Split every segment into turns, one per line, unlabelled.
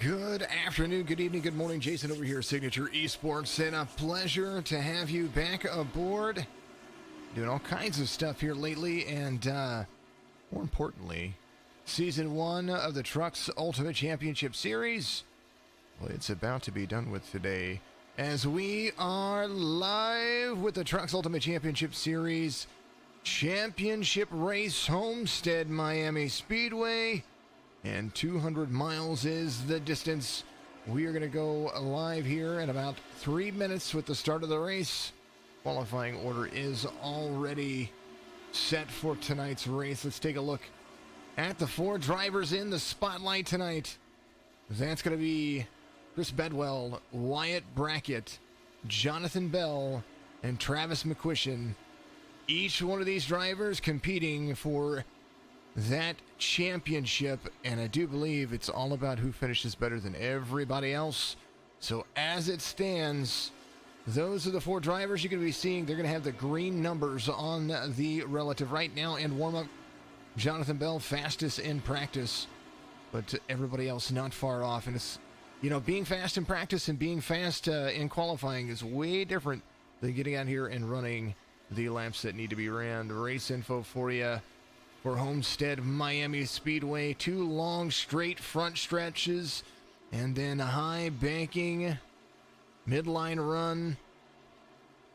Good afternoon, good evening, good morning. Jason over here, Signature Esports, and a pleasure to have you back aboard. Doing all kinds of stuff here lately, and more importantly, Season 1 of the TRUCS Ultimate Championship Series. Well, it's about to be done with today, as we are live with the TRUCS Ultimate Championship Series Championship Race, Homestead, Miami Speedway. And 200 miles is the distance. We are going to go live here in about 3 minutes with the start of the race. Qualifying order is already set for tonight's race. Let's take a look at the four drivers in the spotlight tonight. That's going to be Bedwell, Wyatt Brackett, Jonathon Bell, and Travis McQuisition. Each one of these drivers competing for that championship, and I do believe it's all about who finishes better than everybody else. So as it stands, those are the four drivers you're going to be seeing. They're going to have the green numbers on the relative right now in warm-up. Jonathon Bell fastest in practice, but everybody else not far off. And it's, you know, being fast in practice and being fast in qualifying is way different than getting out here and running the laps that need to be ran. Race info for you. For Homestead, Miami Speedway, 2 long straight front stretches, and then a high banking midline run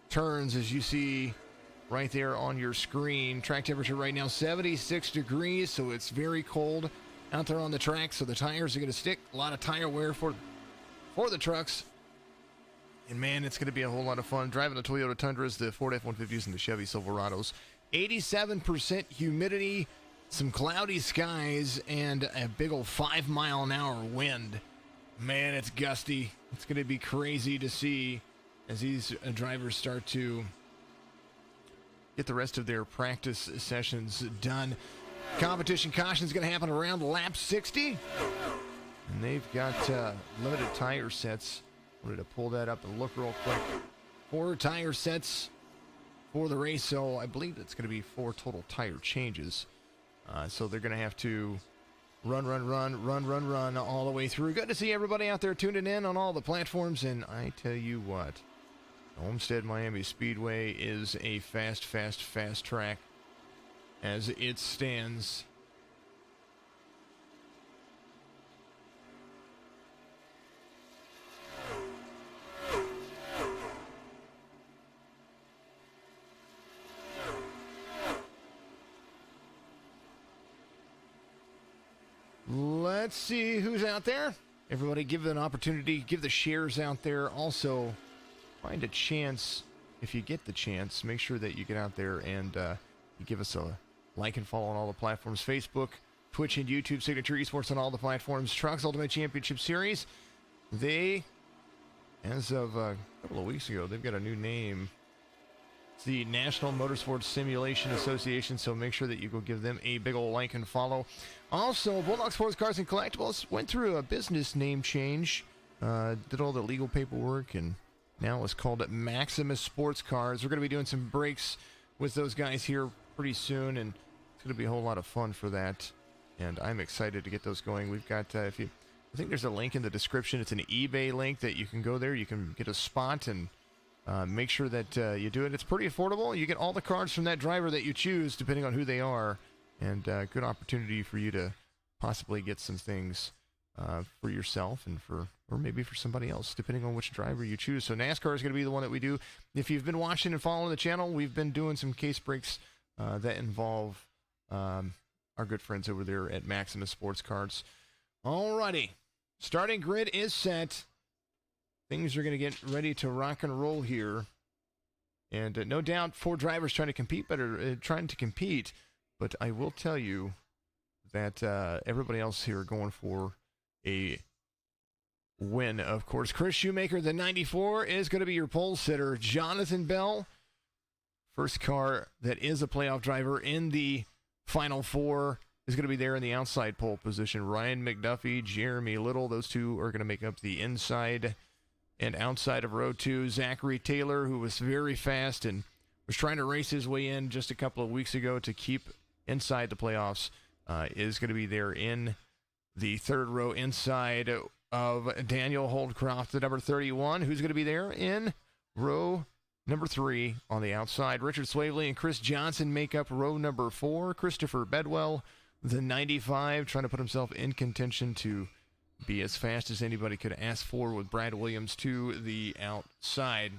turns, as you see right there on your screen. Track temperature right now 76 degrees, so it's very cold out there on the track, so the tires are going to stick. A lot of tire wear for the trucks. And man, it's going to be a whole lot of fun driving the Toyota Tundras, the Ford F-150s, and the Chevy Silverados. 87% humidity, some cloudy skies, and a big old 5-mile-an-hour wind. Man, it's gusty. It's going to be crazy to see as these drivers start to get the rest of their practice sessions done. Competition caution is going to happen around lap 60. And they've got limited tire sets. Wanted to pull that up and look real quick. 4 tire sets for the race, so I believe it's going to be 4 total tire changes. So they're going to have to run all the way through. Good to see everybody out there tuning in on all the platforms, and I tell you what, Homestead Miami Speedway is a fast track as it stands. Let's see who's out there. Everybody give it an opportunity. Give the shares out there. Also, find a chance. If you get the chance, make sure that you get out there and you give us a like and follow on all the platforms. Facebook, Twitch, and YouTube. Signature Esports on all the platforms. TRUCS Ultimate Championship Series. They, as of a couple of weeks ago, they've got a new name. It's the National Motorsports Simulation Association, so make sure that you go give them a big old like and follow. Also, Bulldog Sports Cars and Collectibles went through a business name change, did all the legal paperwork, and now it's called Maximus Sports Cars. We're going to be doing some breaks with those guys here pretty soon, and it's going to be a whole lot of fun for that, and I'm excited to get those going. We've got, I think there's a link in the description. It's an eBay link that you can go there. You can get a spot and make sure that you do it. It's pretty affordable. You get all the cars from that driver that you choose, depending on who they are. And good opportunity for you to possibly get some things for yourself and or maybe for somebody else, depending on which driver you choose. So NASCAR is going to be the one that we do. If you've been watching and following the channel, we've been doing some case breaks that involve our good friends over there at Maximus Sports Cars. Alrighty, starting grid is set. Things are going to get ready to rock and roll here. And no doubt 4 drivers trying to compete, but I will tell you that everybody else here are going for a win, of course. Chris Shoemaker, the 94, is going to be your pole sitter. Jonathon Bell, first car that is a playoff driver in the Final 4, is going to be there in the outside pole position. Ryan McDuffie, Jeremy Little, those 2 are going to make up the inside and outside of row 2. Zachary Taylor, who was very fast and was trying to race his way in just a couple of weeks ago to keep inside the playoffs, is going to be there in the third row inside of Daniel Holdcroft, the number 31. Who's going to be there in row number 3 on the outside? Richard Swavely and Chris Johnson make up row number 4. Christopher Bedwell, the 95, trying to put himself in contention to be as fast as anybody could ask for, with Brad Williams to the outside.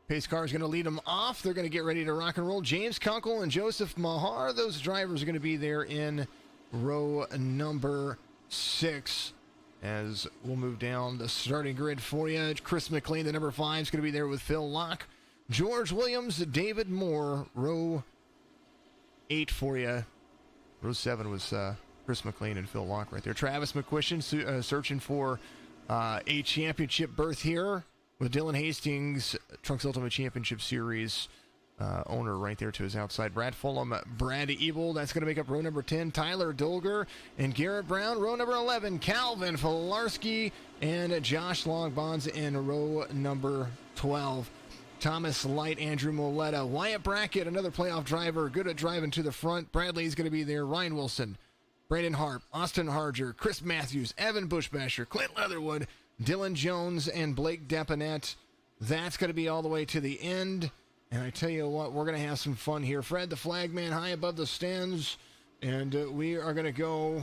Pace car is going to lead them off. They're going to get ready to rock and roll. James Kunkel and Joseph Mahar, those drivers are going to be there in row number 6. As we'll move down the starting grid for you, Chris McLean, the number 5, is going to be there with Phil Locke. George Williams, David Moore, row 8 for you. Row 7 was Chris McLean and Phil Locke right there. Travis McQuisition searching for a championship berth here, with Dylan Hastings, Trucks Ultimate Championship Series owner right there to his outside. Brad Fulham, Brad Ebel, that's going to make up row number 10. Tyler Dolger and Garrett Brown, row number 11. Calvin Filarski and Josh Longbonds in row number 12. Thomas Light, Andrew Moletta, Wyatt Brackett, another playoff driver, good at driving to the front. Bradley's going to be there. Ryan Wilson, Brandon Harp, Austin Harger, Chris Matthews, Evan Bushbasher, Clint Leatherwood, Dylan Jones, and Blake Depanet. That's going to be all the way to the end. And I tell you what, we're going to have some fun here. Fred, the flagman, high above the stands. And we are going to go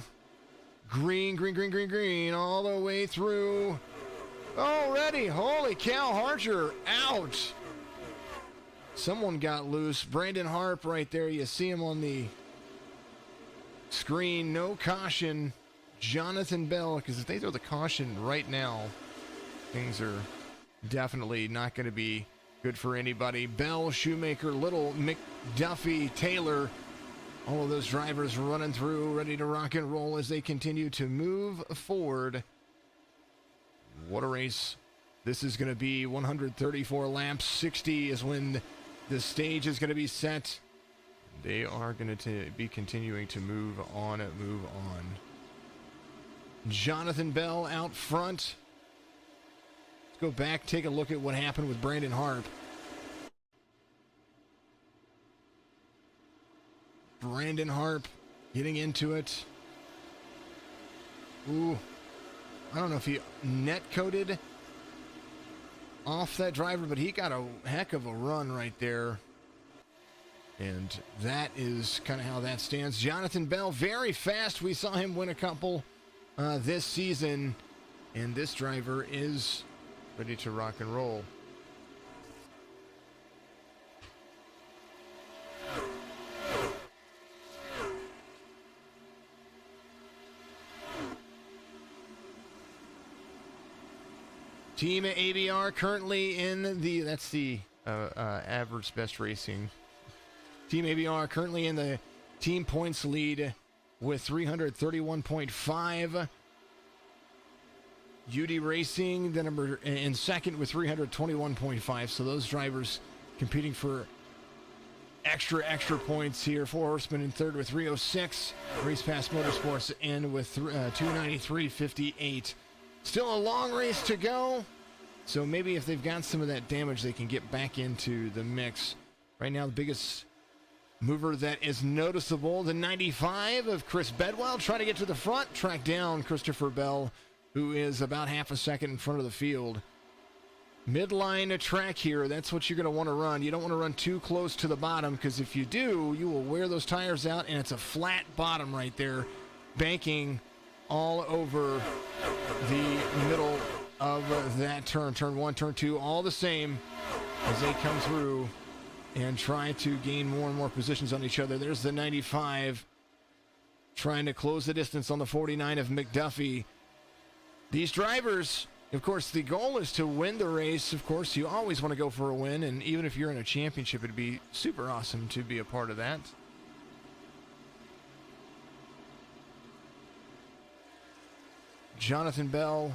green, green, green, green, green, all the way through. Already, holy cow, Harger out. Someone got loose. Brandon Harp right there. You see him on the screen. No caution. Jonathon Bell, because if they throw the caution right now, things are definitely not going to be good for anybody. Bell, Shoemaker, Little, McDuffie, Taylor, all of those drivers running through, ready to rock and roll as they continue to move forward. What a race. This is going to be 134 laps. 60 is when the stage is going to be set. They are going to be continuing to move on. Jonathon Bell out front. Let's go back, take a look at what happened with Brandon Harp. Brandon Harp getting into it. Ooh. I don't know if he net-coded off that driver, but he got a heck of a run right there. And that is kind of how that stands. Jonathon Bell, very fast. We saw him win a couple this season. And this driver is ready to rock and roll. Team ABR currently in the, that's the average best racing. Team ABR currently in the team points lead with 331.5. UD Racing, the number in second with 321.5. So those drivers competing for extra points here. Four Horsemen in third with 306. Race Pass Motorsports in with 293.58. Still a long race to go. So maybe if they've got some of that damage, they can get back into the mix. Right now, the biggest mover that is noticeable, the 95 of Chris Bedwell, trying to get to the front, track down Christopher Bell, who is about half a second in front of the field. Midline track here, that's what you're going to want to run. You don't want to run too close to the bottom, because if you do, you will wear those tires out, and it's a flat bottom right there, banking all over the middle of that turn. Turn 1, turn 2, all the same as they come through and try to gain more and more positions on each other. There's the 95 trying to close the distance on the 49 of McDuffie. These drivers, of course, the goal is to win the race. Of course, you always want to go for a win, and even if you're in a championship, it'd be super awesome to be a part of that. Jonathon Bell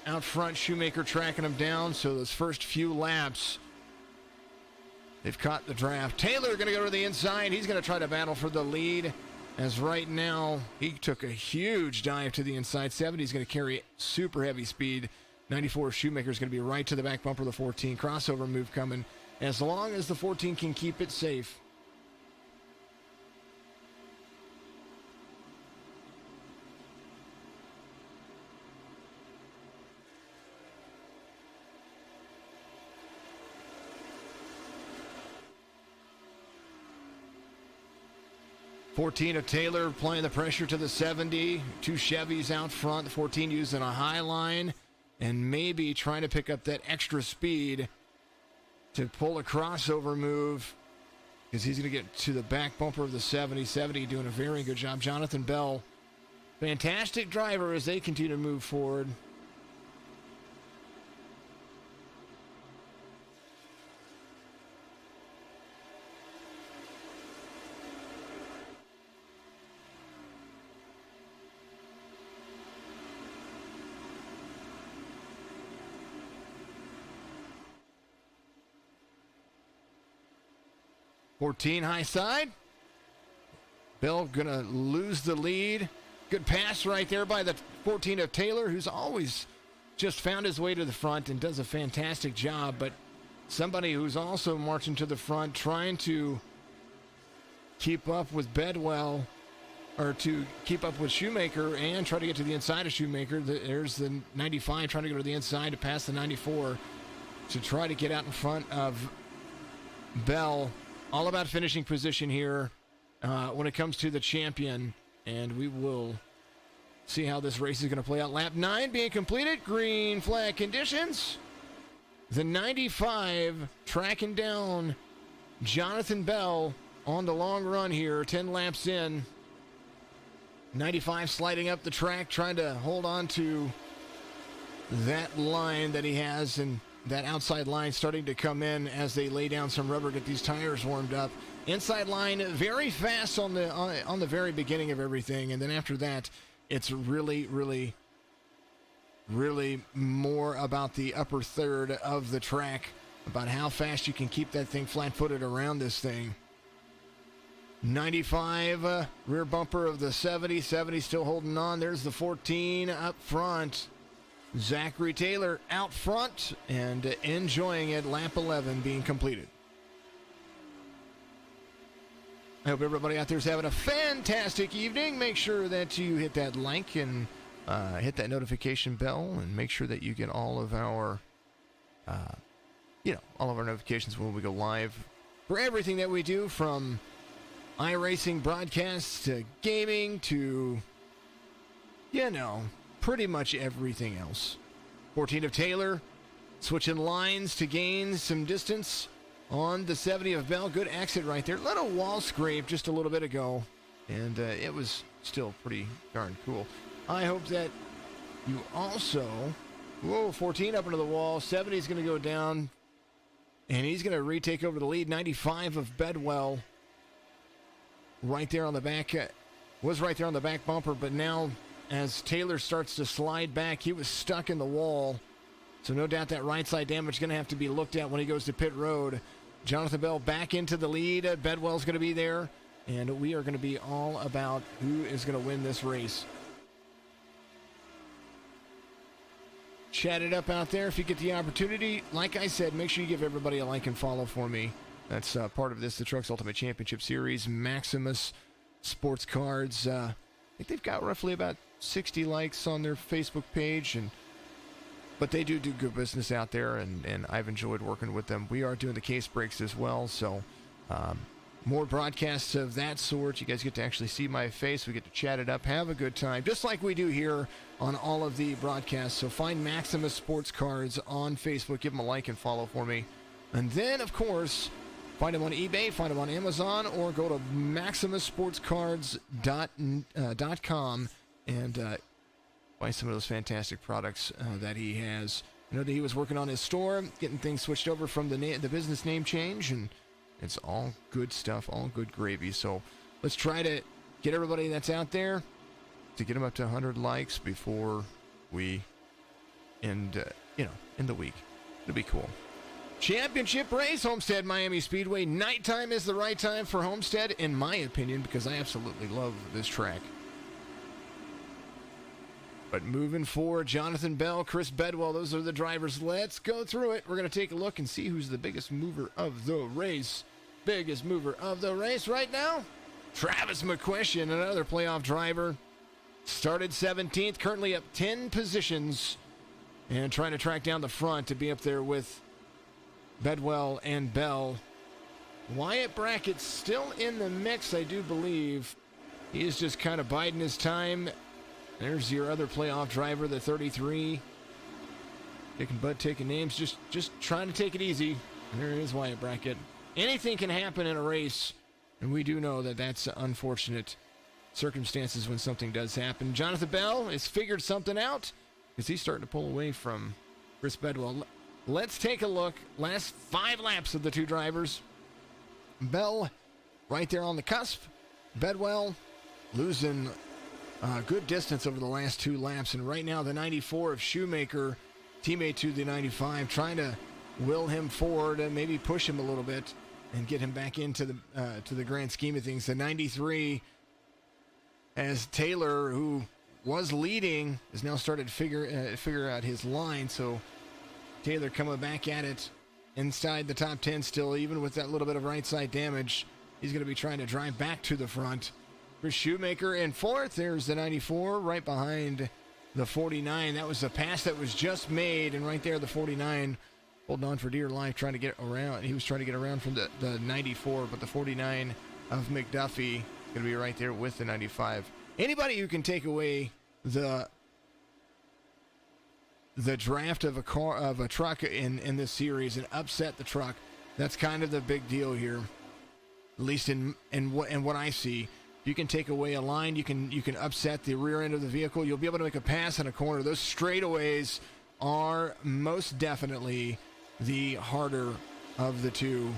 out front, Shoemaker tracking him down. So those first few laps, they've caught the draft. Taylor going to go to the inside. He's going to try to battle for the lead, as right now he took a huge dive to the inside. 70 is going to carry super heavy speed. 94 Shoemaker is going to be right to the back bumper of the 14. Crossover move coming, as long as the 14 can keep it safe. 14 of Taylor applying the pressure to the 70. 2 Chevys out front. The 14 using a high line and maybe trying to pick up that extra speed to pull a crossover move because he's going to get to the back bumper of the 70. 70 doing a very good job. Jonathon Bell, fantastic driver as they continue to move forward. .14 high side. Bell gonna lose the lead. Good pass right there by the 14 of Taylor, who's always just found his way to the front and does a fantastic job. But somebody who's also marching to the front, trying to keep up with Bedwell, or to keep up with Shoemaker and try to get to the inside of Shoemaker. There's the 95 trying to go to the inside to pass the 94 to try to get out in front of Bell. All about finishing position here when it comes to the champion, and we will see how this race is going to play out. Lap 9 being completed. Green flag conditions. The 95 tracking down Jonathon Bell on the long run here, 10 laps in. 95 sliding up the track, trying to hold on to that line that he has, and that outside line starting to come in as they lay down some rubber, get these tires warmed up. Inside line very fast on the very beginning of everything, and then after that, it's really more about the upper third of the track, about how fast you can keep that thing flat-footed around this thing. 95 rear bumper of the 70. 70 still holding on. There's the 14 up front. Zachary Taylor out front and enjoying it. Lap 11 being completed. I hope everybody out there is having a fantastic evening. Make sure that you hit that like and hit that notification bell, and make sure that you get all of our, all of our notifications when we go live for everything that we do, from iRacing broadcasts to gaming to, pretty much everything else. 14 of Taylor switching lines to gain some distance on the 70 of Bell. Good exit right there. Little wall scrape just a little bit ago, and it was still pretty darn cool. I hope that you also... Whoa, 14 up into the wall. 70 is going to go down, and he's going to retake over the lead. 95 of Bedwell right there on the back. Was right there on the back bumper, but now as Taylor starts to slide back, he was stuck in the wall. So no doubt that right side damage is going to have to be looked at when he goes to pit road. Jonathon Bell back into the lead. Bedwell's going to be there. And we are going to be all about who is going to win this race. Chat it up out there if you get the opportunity. Like I said, make sure you give everybody a like and follow for me. That's part of this, the Trucks Ultimate Championship Series. Maximus Sports Cards. I think they've got roughly about 60 likes on their Facebook page, but they do good business out there, and I've enjoyed working with them. We are doing the case breaks as well, so more broadcasts of that sort. You guys get to actually see my face. We get to chat it up, have a good time, just like we do here on all of the broadcasts. So find Maximus Sports Cards on Facebook. Give them a like and follow for me. And then, of course, find them on eBay, find them on Amazon, or go to maximusportscards.com and buy some of those fantastic products that he has. I know that he was working on his store, getting things switched over from the business name change, and it's all good stuff, all good gravy. So let's try to get everybody that's out there to get them up to 100 likes before we end the week. It'll be cool. Championship race, Homestead, Miami Speedway. Nighttime is the right time for Homestead, in my opinion, because I absolutely love this track. But moving forward, Jonathon Bell, Chris Bedwell, those are the drivers. Let's go through it. We're going to take a look and see who's the biggest mover of the race. Biggest mover of the race right now, Travis McQuisition, another playoff driver. Started 17th, currently up 10 positions, and trying to track down the front to be up there with Bedwell and Bell. Wyatt Brackett still in the mix, I do believe. He is just kind of biding his time. There's your other playoff driver, the 33. Taking butt, taking names, just trying to take it easy. And there is Wyatt Brackett. Anything can happen in a race, and we do know that that's unfortunate circumstances when something does happen. Jonathon Bell has figured something out because he's starting to pull away from Chris Bedwell. Let's take a look. Last 5 laps of the 2 drivers. Bell right there on the cusp. Bedwell losing good distance over the last 2 laps. And right now the 94 of Shoemaker, teammate to the 95, trying to will him forward and maybe push him a little bit and get him back into the to the grand scheme of things. The 93, as Taylor, who was leading, has now started to figure out his line. So Taylor coming back at it inside the top 10 still, even with that little bit of right side damage. He's going to be trying to drive back to the front. For Shoemaker in 4th, there's the 94 right behind the 49. That was the pass that was just made, and right there the 49 holding on for dear life, trying to get around. He was trying to get around from the 94, but the 49 of McDuffie is going to be right there with the 95. Anybody who can take away the draft of a truck in this series and upset the truck, that's kind of the big deal here. At least in what I see. You can take away a line, you can upset the rear end of the vehicle, you'll be able to make a pass in a corner. Those straightaways are most definitely the harder of the two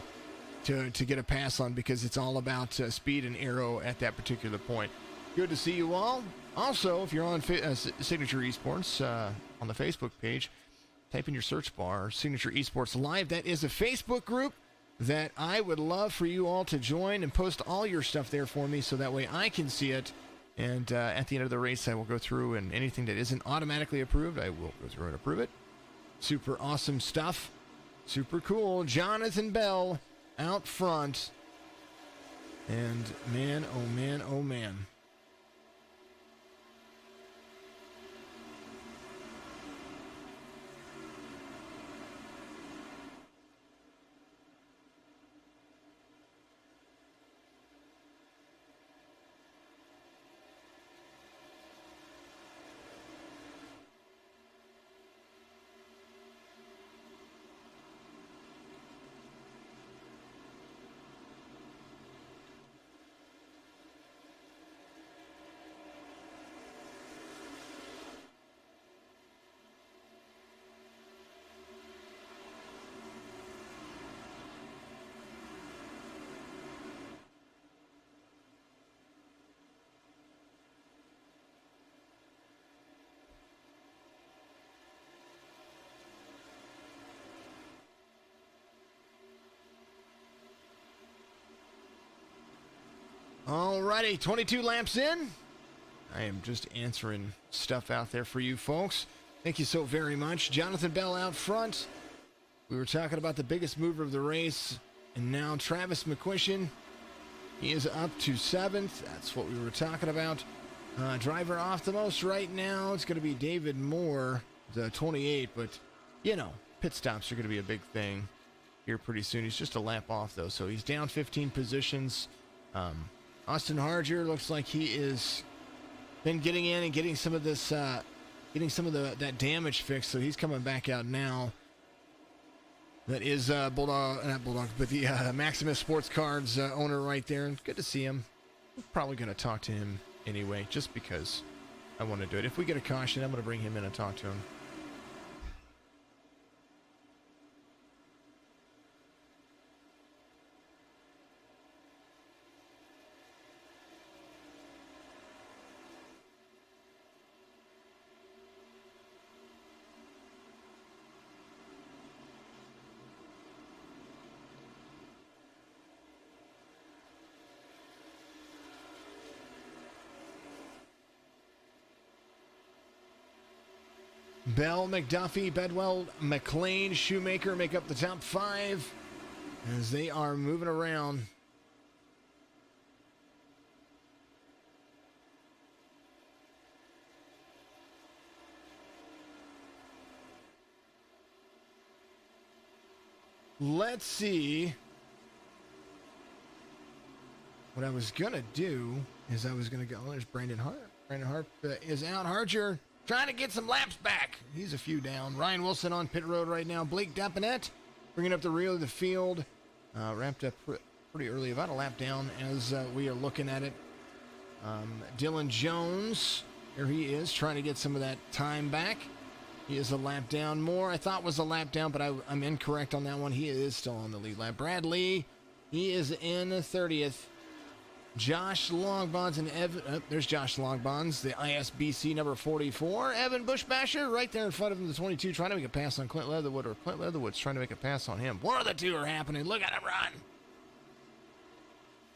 to get a pass on, because it's all about speed and aero at that particular point. Good to see you all. Also, if you're on Signature Esports on the Facebook page, type in your search bar Signature Esports Live. That is a Facebook group that I would love for you all to join and post all your stuff there for me, so that way I can see it. And at the end of the race, I will go through, and anything that isn't automatically approved, I will go through and approve it. Super awesome stuff. Super cool. Jonathon Bell out front. And man, oh man, oh man. Alrighty, 22 laps in. I am just answering stuff out there for you folks. Thank you so very much. Jonathon Bell out front. We were talking about the biggest mover of the race, and now Travis McQuisition. He is up to 7th. That's what we were talking about. Driver off the most right now, it's going to be David Moore, the 28, but, you know, pit stops are going to be a big thing here pretty soon. He's just a lap off, though, so he's down 15 positions. Austin Harger looks like he is been getting in and getting some of this, that damage fixed, so he's coming back out now. That is Bulldog, not Bulldog, but the Maximus Sports Cards owner right there. And good to see him. I'm probably going to talk to him anyway, just because I want to do it. If we get a caution, I'm going to bring him in and talk to him. Bell, McDuffie, Bedwell, McLean, Shoemaker make up the top 5 as they are moving around. Let's see what I was going to do. as I was going to go. Oh, there's Brandon Hart. Brandon Hart is out. Harger trying to get some laps back. He's a few down. Ryan Wilson on pit road right now. Blake Deponette bringing up the rear of the field. Wrapped up pretty early, about a lap down as we are looking at it. Dylan Jones, here he is, trying to get some of that time back. He is a lap down more. I thought was a lap down, but I'm incorrect on that one. He is still on the lead lap. Brad Lee, he is in 30th. Josh Longbonds and Evan, there's Josh Longbonds, the ISBC number 44. Evan Bushbasher right there in front of him, the 22, trying to make a pass on Clint Leatherwood, or Clint Leatherwood's trying to make a pass on him. One of the two are happening. Look at him run.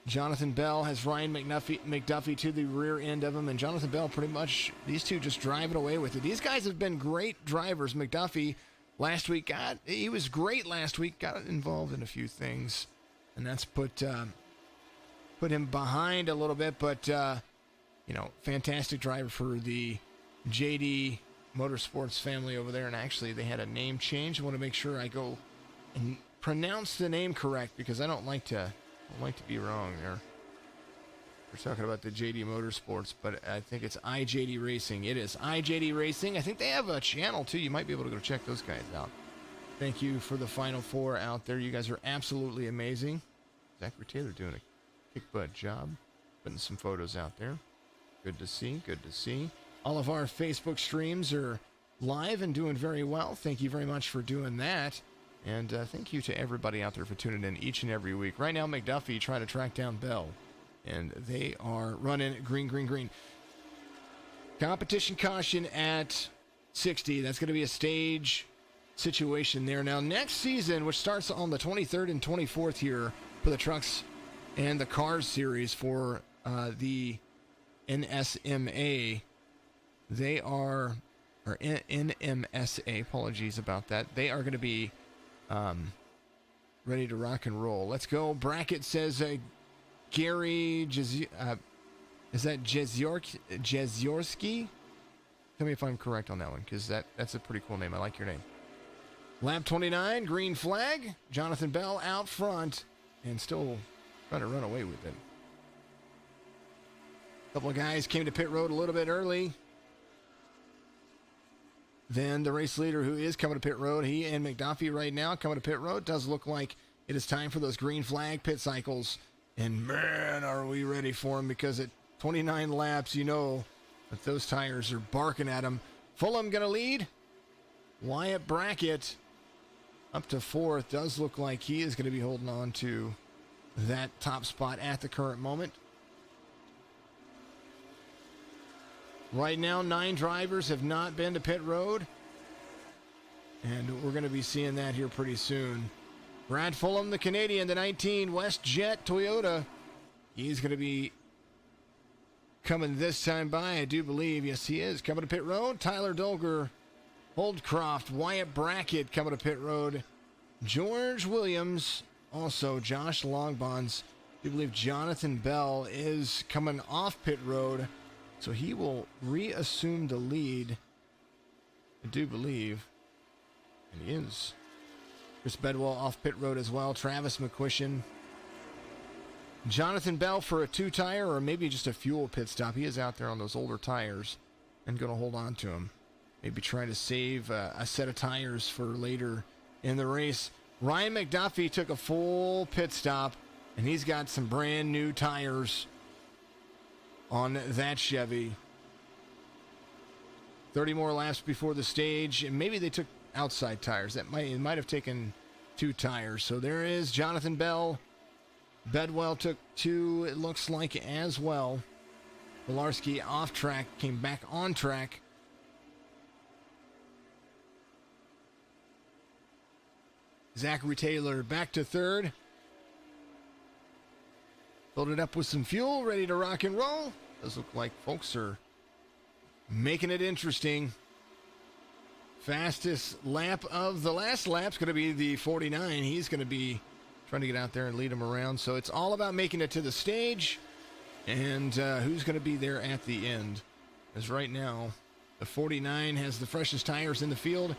Jonathon Bell has Ryan McDuffie to the rear end of him, and Jonathon Bell pretty much, these two just driving away with it. These guys have been great drivers. McDuffie last week he was great last week, got involved in a few things, and that's put him behind a little bit, but fantastic driver for the JD Motorsports family over there. And actually they had a name change. I want to make sure I go and pronounce the name correct, because I don't like to be wrong there. We're talking about the JD Motorsports, but I think it's iJD Racing. It is iJD Racing. I think they have a channel too. You might be able to go check those guys out. Thank you for the Final Four out there. You guys are absolutely amazing. Zachary Taylor doing a kick butt job, putting some photos out there. Good to see. Good to see. All of our Facebook streams are live and doing very well. Thank you very much for doing that. And thank you to everybody out there for tuning in each and every week. Right now, McDuffie trying to track down Bell. And they are running green, green, green. Competition caution at 60. That's going to be a stage situation there. Now, next season, which starts on the 23rd and 24th here for the Trucks and the Cars series for the NSMA, they are, or NMSA, apologies about that. They are going to be ready to rock and roll. Let's go. Brackett says Gary, is that Jezyorski? Tell me if I'm correct on that one, because that's a pretty cool name. I like your name. Lap 29, green flag. Jonathon Bell out front and still trying to run away with it. A couple of guys came to pit road a little bit early. Then the race leader, who is coming to pit road, he and McDuffie right now coming to pit road. Does look like it is time for those green flag pit cycles. And man, are we ready for them, because at 29 laps, you know that those tires are barking at them. Fulham going to lead. Wyatt Brackett up to fourth. Does look like he is going to be holding on to that top spot at the current moment. Right now, 9 drivers have not been to pit road, and we're going to be seeing that here pretty soon. Brad Fulham, the Canadian, the 19 WestJet Toyota. He's going to be coming this time by, I do believe. Yes, he is coming to pit road. Tyler Dolger, Holdcroft, Wyatt Brackett coming to pit road. George Williams, also Josh Longbonds. I do believe Jonathon Bell is coming off pit road, so he will reassume the lead, I do believe. And he is. Chris Bedwell off pit road as well. Travis McQuisition. Jonathon Bell for a 2-tire or maybe just a fuel pit stop. He is out there on those older tires and going to hold on to him. Maybe trying to save a set of tires for later in the race. Ryan McDuffie took a full pit stop, and he's got some brand new tires on that Chevy. 30 more laps before the stage, and maybe they took outside tires. It might have taken 2 tires. So there is Jonathon Bell. Bedwell took 2, it looks like, as well. Pilarski off track, came back on track. Zachary Taylor back to 3rd. Filled it up with some fuel, ready to rock and roll. Does look like folks are making it interesting. Fastest lap of the last lap's going to be the 49. He's going to be trying to get out there and lead them around. So it's all about making it to the stage and who's going to be there at the end. As right now, the 49 has the freshest tires in the field,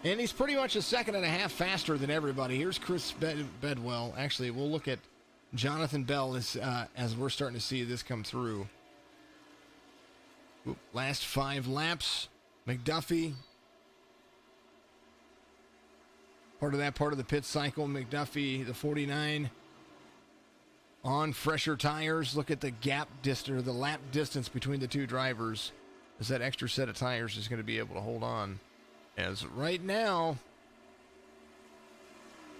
and he's pretty much a second and a half faster than everybody. Here's Chris Bedwell. Actually, we'll look at Jonathon Bell is, as we're starting to see this come through. Last 5 laps. McDuffie. Part of the pit cycle. McDuffie, the 49. On fresher tires. Look at the gap distance, or the lap distance between the two drivers. As that extra set of tires is going to be able to hold on. As right now,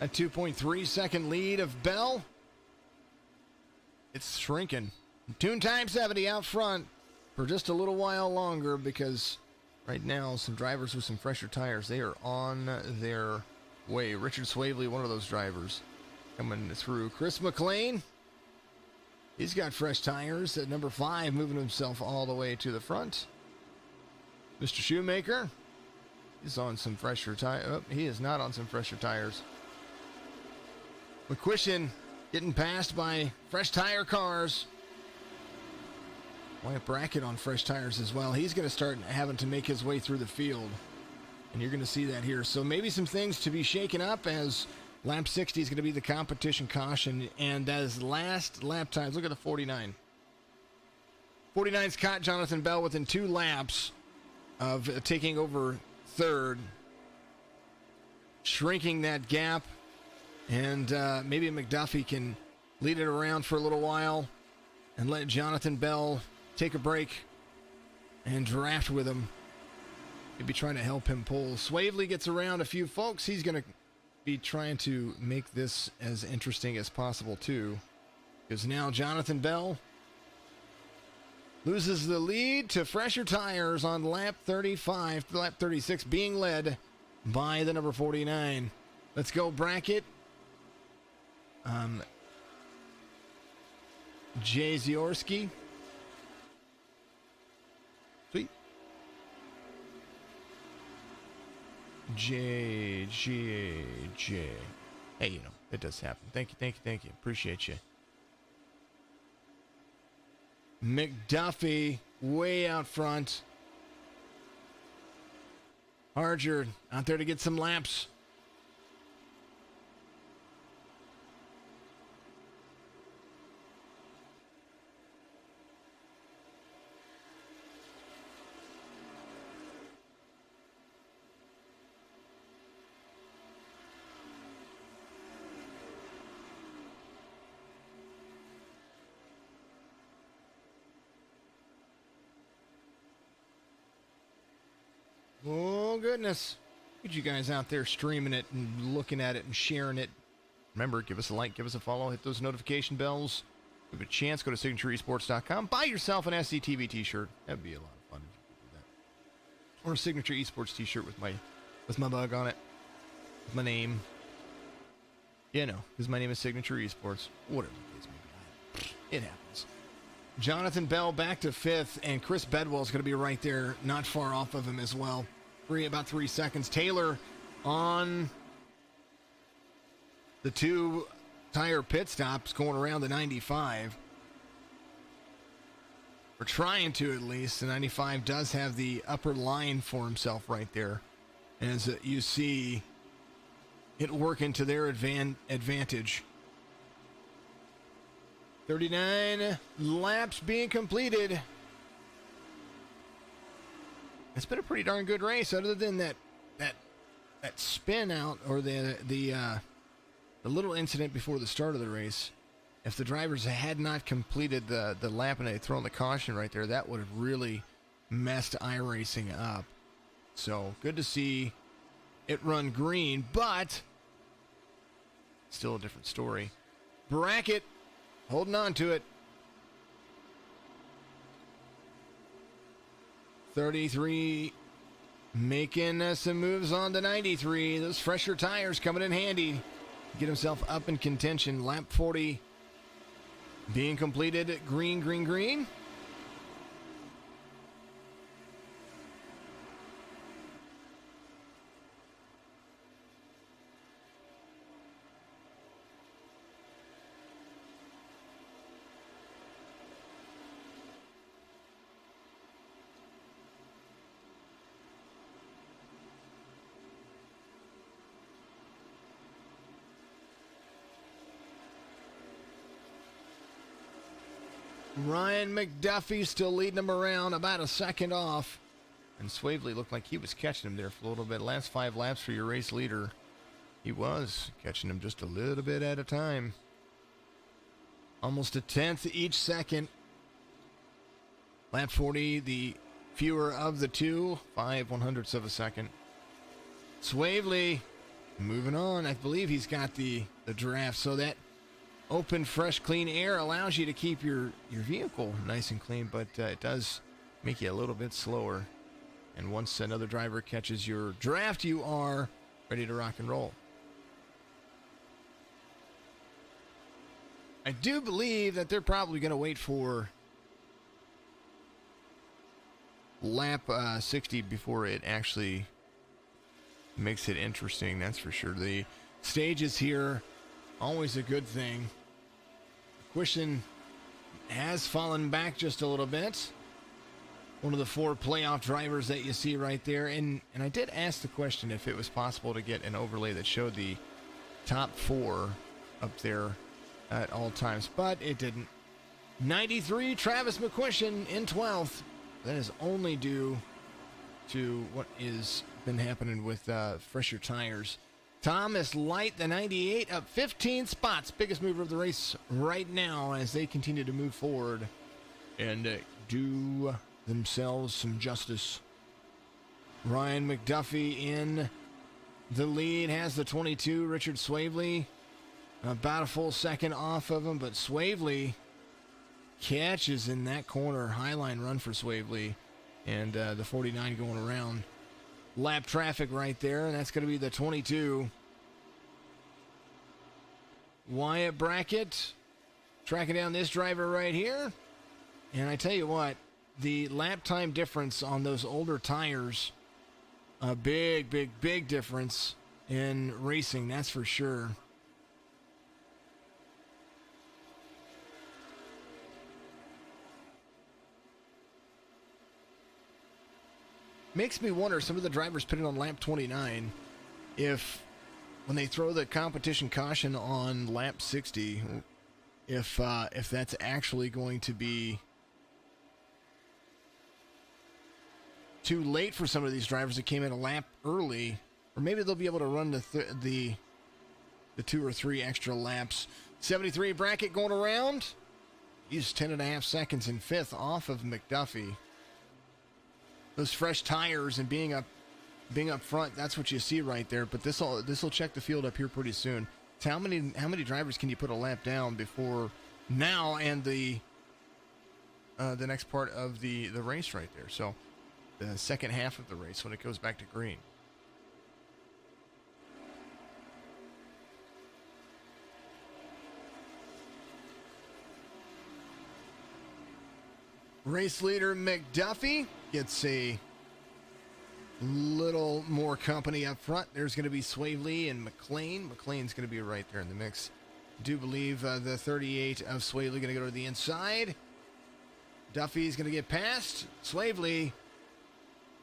a 2.3 second lead of Bell. It's shrinking. Tune time 70 out front for just a little while longer, because right now some drivers with some fresher tires, they are on their way. Richard Swavely, one of those drivers, coming through. Chris McLean, he's got fresh tires at number 5, moving himself all the way to the front. Mr. Shoemaker, he's on some fresher tires. Oh, he is not on some fresher tires. McQuisition getting passed by fresh tire cars. Wyatt Brackett on fresh tires as well. He's going to start having to make his way through the field. And you're going to see that here. So maybe some things to be shaken up, as lap 60 is going to be the competition caution. And as last lap times, look at the 49. 49's caught Jonathon Bell within 2 laps of taking over third. Shrinking that gap. And maybe McDuffie can lead it around for a little while and let Jonathon Bell take a break and draft with him. Maybe trying to help him pull. Swavely gets around a few folks. He's going to be trying to make this as interesting as possible too, because now Jonathon Bell loses the lead to fresher tires on lap 35, lap 36, being led by the number 49. Let's go, Brackett. Jay Ziorski. Sweet. J. Hey, you know, it does happen. Thank you. Appreciate you. McDuffie way out front. Harger out there to get some laps. Oh, goodness. Look at you guys out there streaming it and looking at it and sharing it. Remember, give us a like, give us a follow, hit those notification bells. Give it a chance, go to signatureesports.com. Buy yourself an SCTV t-shirt. That'd be a lot of fun if you could do that. Or a Signature Esports t-shirt with my bug on it. With my name. You know, because my name is Signature Esports. Whatever the case may be. It happens. Jonathon Bell back to 5th, and Chris Bedwell is going to be right there, not far off of him as well. About 3 seconds. Taylor on the 2 tire pit stops going around the 95. We're trying to, at least. The 95 does have the upper line for himself right there. As you see it working to their advantage. 39 laps being completed. It's been a pretty darn good race, other than that spin out, or the little incident before the start of the race. If the drivers had not completed the lap and they had thrown the caution right there, that would have really messed iRacing up. So good to see it run green, but still a different story. Brackett holding on to it. 33 making some moves on the 93. Those fresher tires coming in handy. Get himself up in contention. Lap 40 being completed. Green. Ryan McDuffie still leading him around, about a second off. And Swavely looked like he was catching him there for a little bit. Last 5 laps for your race leader. He was catching him just a little bit at a time. Almost a tenth each second. Lap 40, the fewer of the two, 5/100ths of a second. Swavely moving on. I believe he's got the draft, so that open, fresh, clean air allows you to keep your vehicle nice and clean, but it does make you a little bit slower. And once another driver catches your draft, you are ready to rock and roll. I do believe that they're probably going to wait for lap 60 before it actually makes it interesting, that's for sure. The stages here, always a good thing. McQuisition has fallen back just a little bit. One of the 4 playoff drivers that you see right there. And I did ask the question if it was possible to get an overlay that showed the top 4 up there at all times, but it didn't. 93, Travis McQuisition in 12th. That is only due to what is been happening with fresher tires. Thomas Light, the 98, up 15 spots. Biggest mover of the race right now as they continue to move forward and do themselves some justice. Ryan McDuffie in the lead, has the 22. Richard Swavely about a full second off of him, but Swavely catches in that corner. Highline run for Swavely, and the 49 going around. Lap traffic right there, and that's going to be the 22. Wyatt Brackett tracking down this driver right here. And I tell you what, the lap time difference on those older tires, a big, big, big difference in racing, that's for sure. Makes me wonder, some of the drivers put it on lap 29, if when they throw the competition caution on lap 60, if that's actually going to be too late for some of these drivers that came in a lap early, or maybe they'll be able to run the 2 or 3 extra laps. 73 Brackett going around. He's 10.5 seconds in 5th off of McDuffie. Those fresh tires and being up front, that's what you see right there. But this will check the field up here pretty soon. So how many drivers can you put a lap down before now and the next part of the race right there? So the second half of the race when it goes back to green. Race leader McDuffie gets a little more company up front. There's going to be Swavely and McLean. McLean's going to be right there in the mix. I do believe the 38 of Swavely going to go to the inside. Duffy's going to get past. Swavely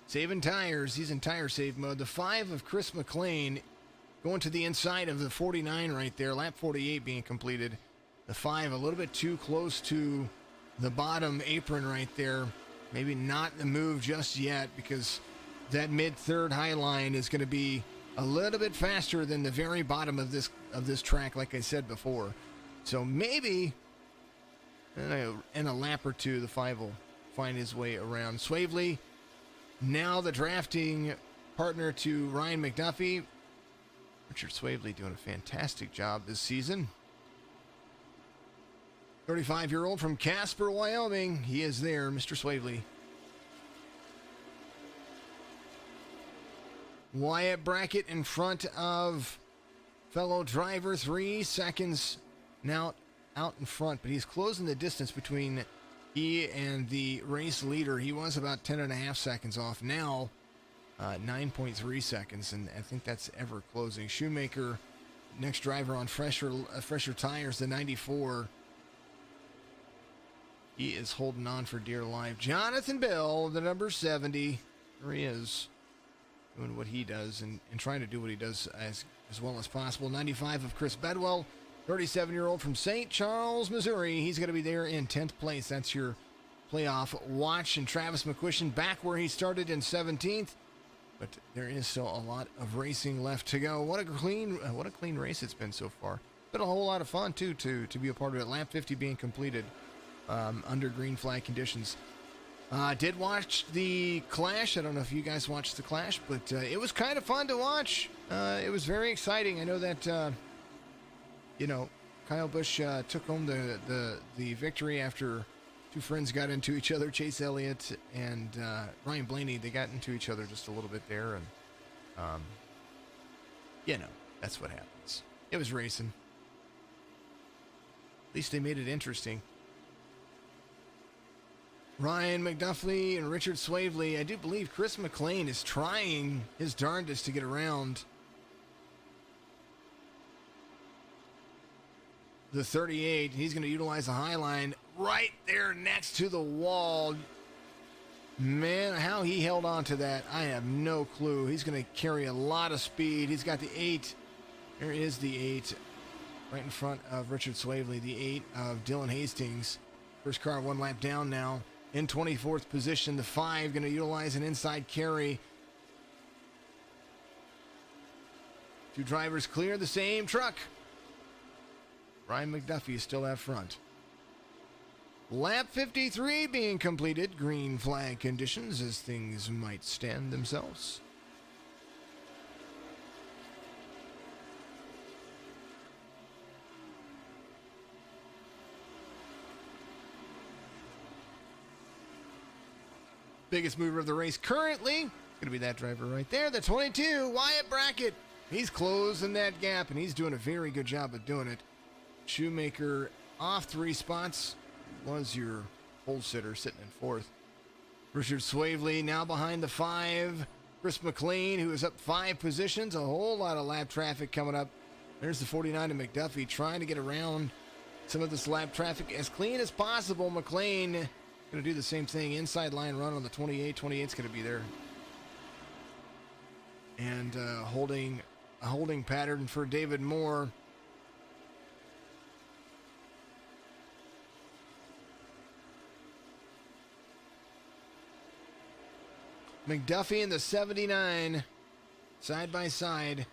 saving tires. He's in tire save mode. The 5 of Chris McLean going to the inside of the 49 right there. Lap 48 being completed. The 5 a little bit too close to the bottom apron right there. Maybe not the move just yet, because that mid-third high line is going to be a little bit faster than the very bottom of this track, like I said before. So maybe in a lap or two, the 5 will find his way around. Swavely, now the drafting partner to Ryan McDuffie. Richard Swavely doing a fantastic job this season. 35-year-old from Casper, Wyoming. He is there, Mr. Swavely. Wyatt Brackett in front of fellow driver, 3 seconds now out in front, but he's closing the distance between he and the race leader. He was about 10.5 seconds off. Now 9.3 seconds, and I think that's ever closing. Shoemaker, next driver on fresher tires, the 94. He is holding on for dear life. Jonathon Bell, the number 70. There he is, doing what he does and trying to do what he does as well as possible. 95 of Chris Bedwell. 37-year-old from St. Charles, Missouri. He's going to be there in 10th place. That's your playoff watch. And Travis McQuisition back where he started in 17th. But there is still a lot of racing left to go. What a clean race it's been so far. Been a whole lot of fun, too, to be a part of it. Lap 50 being completed under green flag conditions. Did watch the Clash. I don't know if you guys watched the Clash, but it was kind of fun to watch. It was very exciting. I know that, Kyle Busch took home the victory after two friends got into each other, Chase Elliott and Ryan Blaney. They got into each other just a little bit there, and, that's what happens. It was racing. At least they made it interesting. Ryan McDuffie and Richard Swavely. I do believe Chris McLean is trying his darndest to get around the 38. He's going to utilize the high line right there next to the wall. Man, how he held on to that, I have no clue. He's going to carry a lot of speed. He's got the 8. There is the 8 right in front of Richard Swavely, the 8 of Dylan Hastings. First car one lap down now. In 24th position, the 5 going to utilize an inside carry. Two drivers clear the same truck. Ryan McDuffie is still out front. Lap 53 being completed. Green flag conditions as things might stand themselves. Biggest mover of the race currently, it's going to be that driver right there, the 22, Wyatt Brackett. He's closing that gap, and he's doing a very good job of doing it. Shoemaker off 3 spots, was your pole sitter sitting in 4th. Richard Swavely now behind the 5. Chris McLean, who is up 5 positions, a whole lot of lap traffic coming up. There's the 49 of McDuffie trying to get around some of this lap traffic as clean as possible. McLean going to do the same thing. Inside line run on the 28. 28's going to be there. And a holding pattern for David Moore. McDuffie and the 79 side by side.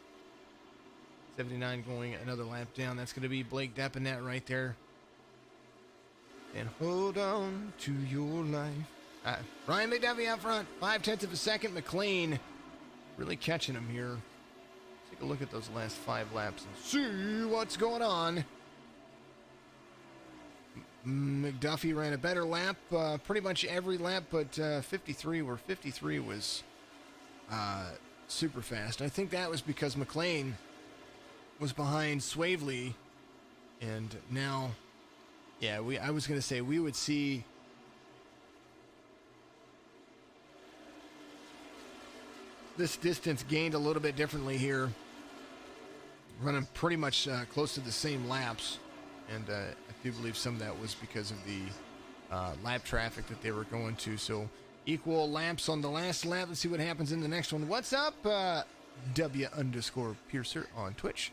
79 going another lap down. That's going to be Blake Deppinette right there. And hold on to your life. Ryan McDuffie out front, 0.5 of a second. McLean really catching him here. Take a look at those last 5 laps and see what's going on. McDuffie ran a better lap, pretty much every lap, but 53 was super fast. I think that was because McLean was behind Swavely, and now. Yeah, I was going to say we would see this distance gained a little bit differently here, running pretty much close to the same laps, and I do believe some of that was because of the lap traffic that they were going to. So equal laps on the last lap. Let's see what happens in the next one. What's up, W_Piercer on Twitch?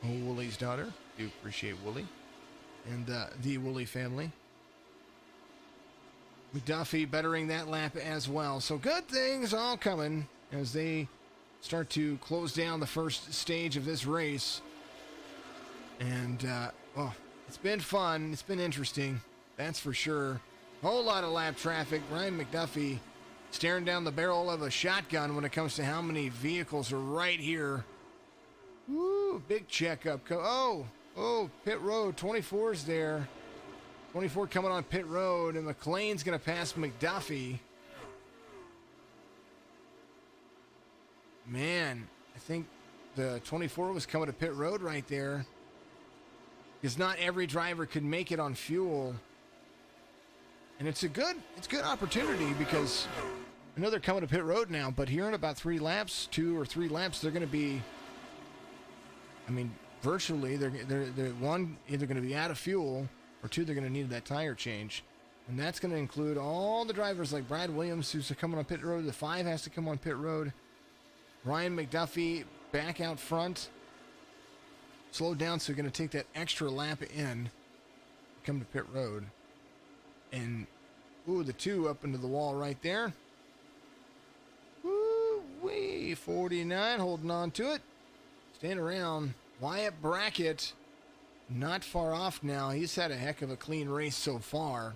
Woolie's daughter. Do appreciate Woolie. And the Woolley family. McDuffie bettering that lap as well. So good things all coming as they start to close down the first stage of this race. And, it's been fun. It's been interesting. That's for sure. Whole lot of lap traffic. Ryan McDuffie staring down the barrel of a shotgun when it comes to how many vehicles are right here. Woo, big checkup. Oh, pit road, 24's there. 24 coming on pit road, and McLean's going to pass McDuffie. Man, I think the 24 was coming to pit road right there. Because not every driver could make it on fuel. And it's a good opportunity because I know they're coming to pit road now, but here in about 2 or 3 laps, they're going to be, virtually, they're one, either going to be out of fuel, or 2, they're going to need that tire change. And that's going to include all the drivers like Brad Williams, who's coming on pit road. The 5 has to come on pit road. Ryan McDuffie back out front. slowed down, so you're going to take that extra lap in, come to pit road. And, ooh, the 2 up into the wall right there. Woo-wee, 49, holding on to it. Staying around. Wyatt Brackett, not far off now. He's had a heck of a clean race so far.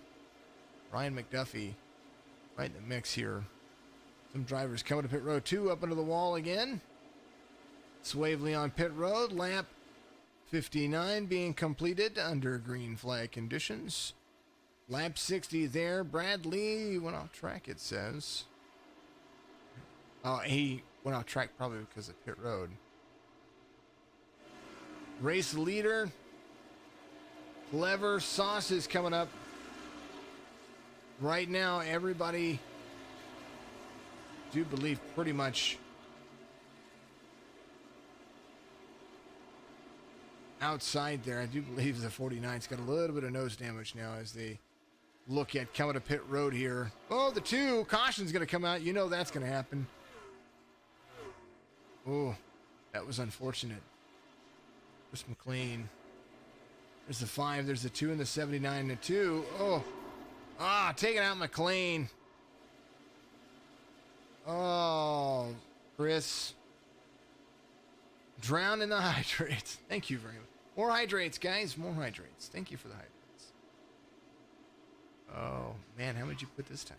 Ryan McDuffie, right in the mix here. Some drivers coming to pit road. 2 up into the wall again. Swavely on pit road. Lap 59 being completed under green flag conditions. Lap 60 there. Bradley went off track, it says. Oh, he went off track probably because of pit road. Race leader. Clever Sauce is coming up. Right now, everybody, do believe, pretty much outside there. I do believe the 49's got a little bit of nose damage now as they look at coming to pit road here. Oh, the 2. Caution's going to come out. You know that's going to happen. Oh, that was unfortunate. Chris McLean. There's the 5. There's the 2 and the 79 and the 2. Oh. Taking out McLean. Oh, Chris. Drown in the hydrates. Thank you very much. More hydrates, guys. More hydrates. Thank you for the hydrates. Oh, man. How would you put this time?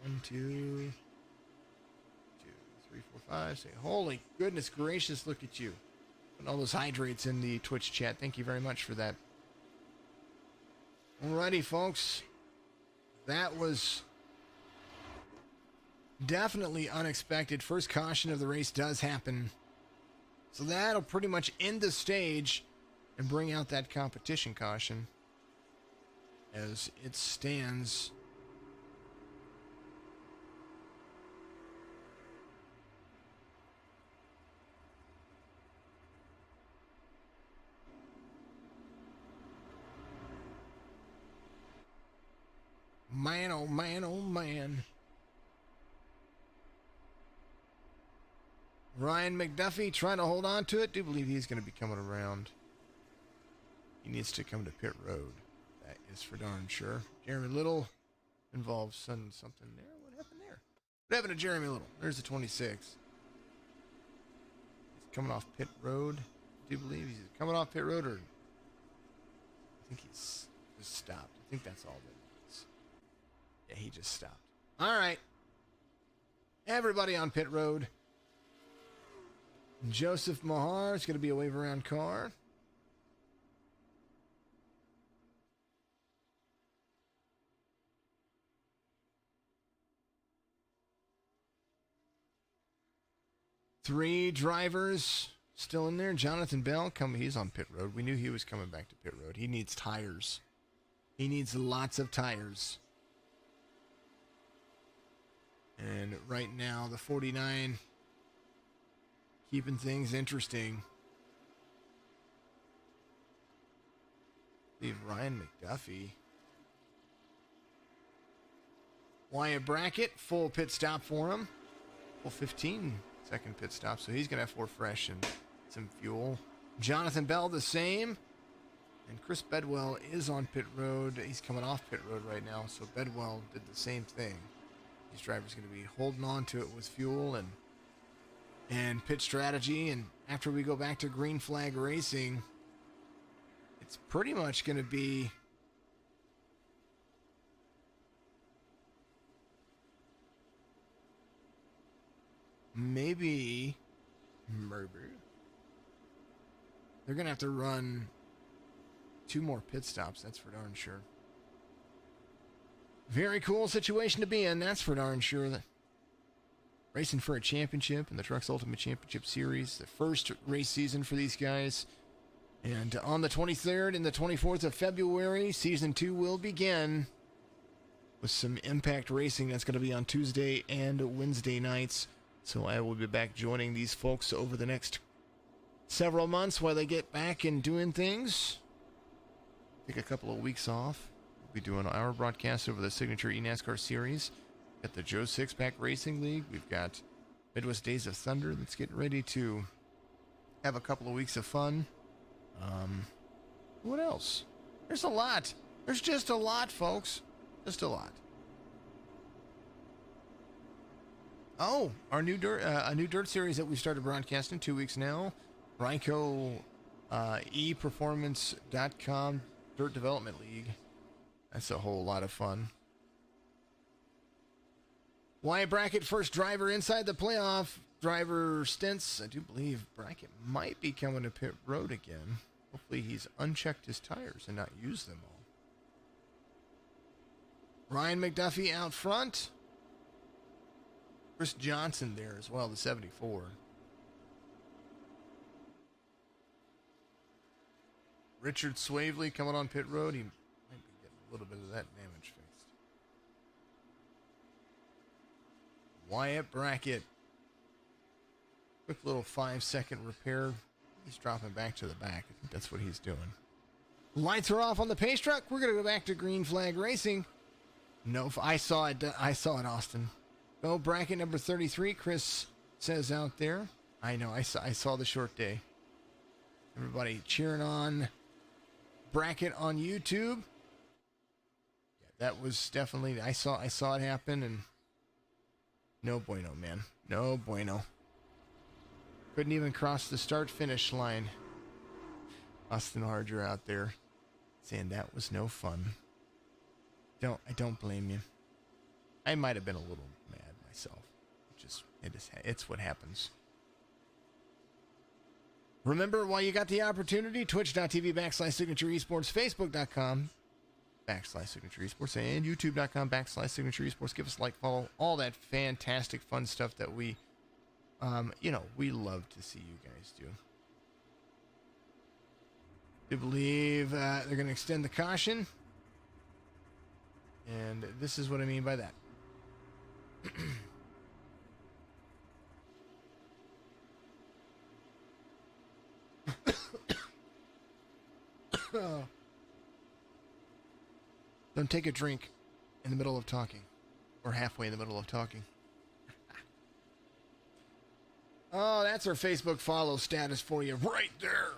1, 2, 2, 3, 4, 5. Say, holy goodness gracious, look at you. Putting all those hydrates in the Twitch chat. Thank you very much for that. Alrighty, folks. That was definitely unexpected. First caution of the race does happen. So that'll pretty much end the stage and bring out that competition caution as it stands. Man, oh man, oh man. Ryan McDuffie trying to hold on to it. Do believe he's going to be coming around. He needs to come to pit road. That is for darn sure. Jeremy Little involves something there. What happened there? What happened to Jeremy Little? There's the 26. He's coming off pit road. Do believe he's coming off pit road, or I think he's just stopped. I think that's all that it is. Yeah, he just stopped. All right. Everybody on pit road. Joseph Mahar is going to be a wave around car. Three drivers still in there. Jonathon Bell, he's on pit road. We knew he was coming back to pit road. He needs tires. He needs lots of tires. And right now, the 49 keeping things interesting. Leave Ryan McDuffie. Wyatt Brackett, full pit stop for him. Full 15-second pit stop, so he's going to have 4 fresh and some fuel. Jonathon Bell, the same. And Chris Bedwell is on pit road. He's coming off pit road right now, so Bedwell did the same thing. These drivers going to be holding on to it with fuel and pit strategy. And after we go back to green flag racing, it's pretty much going to be maybe they're going to have to run 2 more pit stops. That's for darn sure. Very cool situation to be in. That's for darn sure. That racing for a championship in the Trucks Ultimate Championship Series. The first race season for these guys. And on the 23rd and the 24th of February, Season 2 will begin with some Impact Racing. That's going to be on Tuesday and Wednesday nights. So I will be back joining these folks over the next several months while they get back and doing things. Take a couple of weeks off. We'll be doing our broadcast over the Signature eNASCAR Series. Got the Joe Sixpack Racing League. We've got Midwest Days of Thunder that's getting ready to have a couple of weeks of fun. What else? There's a lot. There's just a lot, folks. Just a lot. Oh, our new dirt, a new dirt series that we started broadcasting 2 weeks now. Ryco ePerformance.com Dirt Development League. That's a whole lot of fun. Wyatt Brackett, first driver inside the playoff. Driver stints. I do believe Brackett might be coming to pit road again. Hopefully he's unchecked his tires and not used them all. Ryan McDuffie out front. Chris Johnson there as well, the 74. Richard Swavely coming on pit road. He might be getting a little bit of that damage fixed. Wyatt Brackett. Quick little 5-second repair. He's dropping back to the back. I think that's what he's doing. Lights are off on the pace truck. We're going to go back to green flag racing. No, I saw it, Austin. Go Brackett number 33. Chris says out there. I know, I saw the short day. Everybody cheering on Brackett on YouTube. Yeah, that was definitely, I saw it happen, and no bueno, man. No bueno. Couldn't even cross the start-finish line. Austin Harger out there saying that was no fun. I don't blame you. I might have been a little mad myself. It's what happens. Remember, while you got the opportunity, twitch.tv/Signature Esports, facebook.com/Signature Esports, and youtube.com/Signature Esports. Give us a like, follow, all that fantastic fun stuff that we we love to see you guys do. I believe they're going to extend the caution. And this is what I mean by that. Don't take a drink in the middle of talking. Or halfway in the middle of talking. Oh, that's our Facebook follow status for you right there.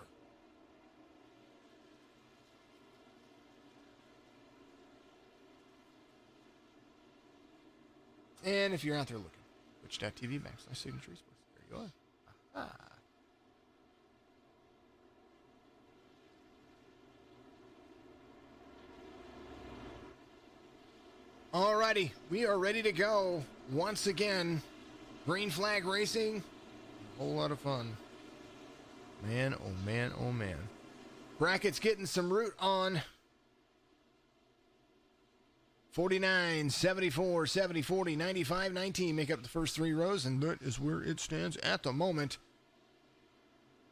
And if you're out there looking, twitch.tv/Signature Esports. There you are. Aha. Alrighty, we are ready to go. Once again, green flag racing. A whole lot of fun. Man, oh man, oh man. Brackett's getting some root on. 49, 74, 70, 40, 95, 19 make up the first three rows, and that is where it stands at the moment.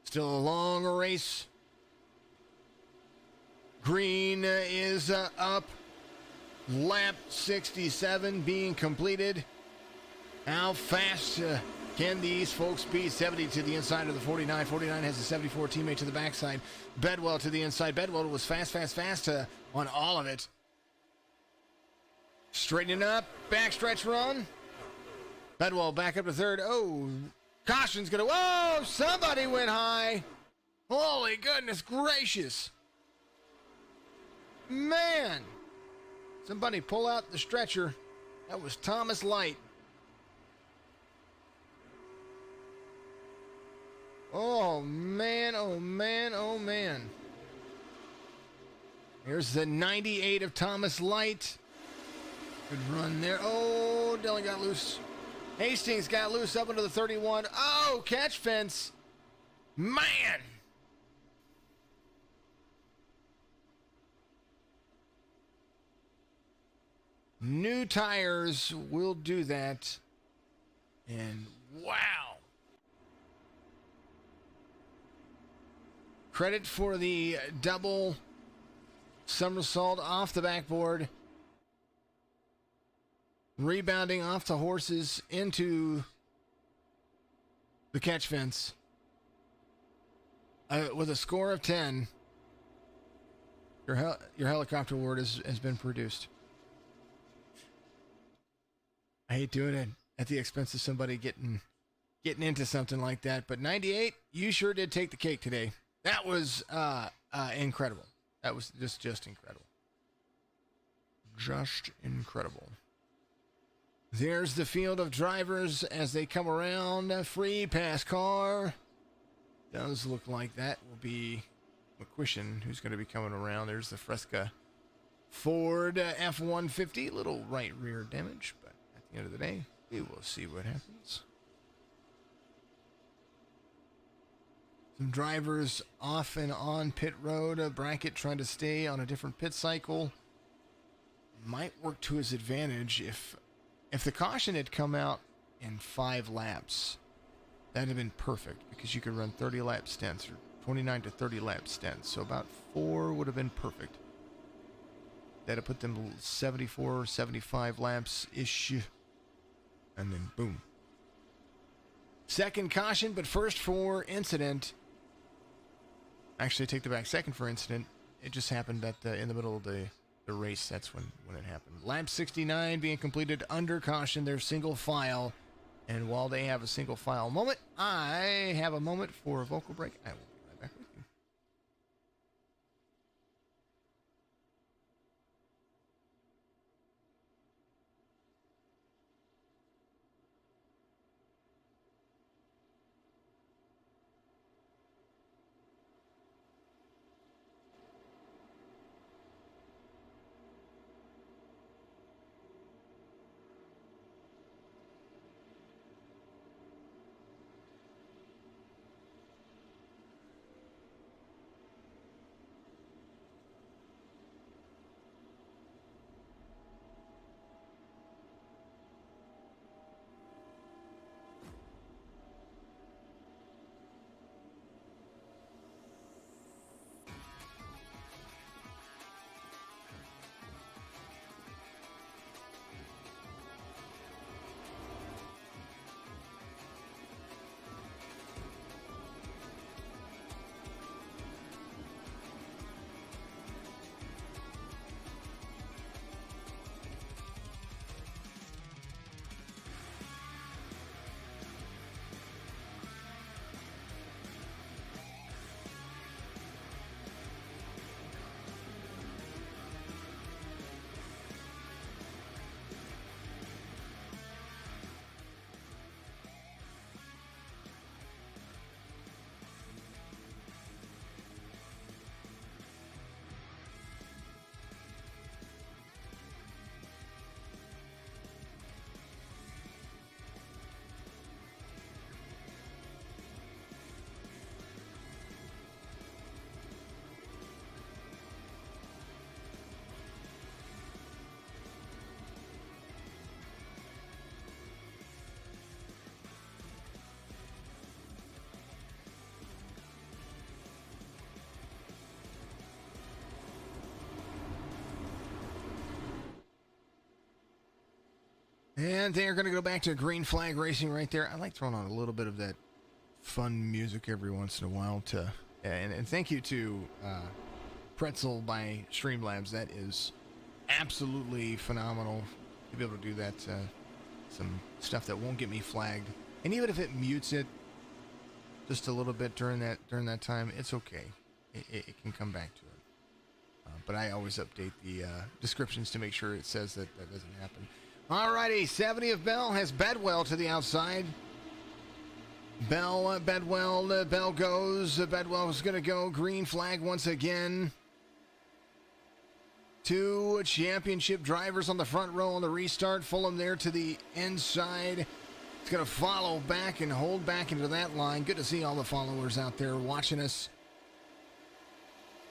Still a long race. Green is up. Lap 67 being completed. How fast can these folks be? 70 to the inside of the 49. 49 has a 74 teammate to the backside. Bedwell to the inside. Bedwell was fast on all of it. Straightening up, backstretch run. Bedwell back up to third. Oh, caution's gonna, whoa, somebody went high. Holy goodness gracious. Man, somebody pull out the stretcher. That was Thomas Light. Oh man, oh man, oh man. Here's the 98 of Thomas Light. Good run there. Oh, Dylan got loose. Hastings got loose up into the 31. Oh, catch fence. Man. New tires will do that. And wow. Credit for the double somersault off the backboard. Rebounding off the horses into the catch fence. With a score of 10, your helicopter award has been produced. I hate doing it at the expense of somebody getting getting into something like that. But 98, you sure did take the cake today. That was incredible. That was just incredible. Just incredible. There's the field of drivers as they come around. Free pass car. Does look like that will be McQuisition who's going to be coming around. There's the Fresca Ford F-150. Little right rear damage, but at the end of the day, we will see what happens. Some drivers off and on pit road. Brackett trying to stay on a different pit cycle. Might work to his advantage if the caution had come out in 5 laps. That'd have been perfect because you could run 30 lap stints or 29 to 30 lap stints. So about 4 would have been perfect. That'd have put them 74, 75 laps-ish. And then boom. Second caution, but first for incident. Actually, take the back. Second for incident. It just happened at in the middle of the race. That's when it happened. Lap 69 being completed under caution. They're single file. And while they have a single file moment, I have a moment for a vocal break. I will be right back with you. And they're going to go back to green flag racing right there. I like throwing on a little bit of that fun music every once in a while. And thank you to Pretzel by Streamlabs. That is absolutely phenomenal to be able to do that. Some stuff that won't get me flagged. And even if it mutes it just a little bit during that time, it's okay. It can come back to it. But I always update the descriptions to make sure it says that doesn't happen. Alrighty, 70 of Bell has Bedwell to the outside. Bedwell goes. Bedwell is going to go. Green flag once again. 2 championship drivers on the front row on the restart. Fulham there to the inside. It's going to follow back and hold back into that line. Good to see all the followers out there watching us.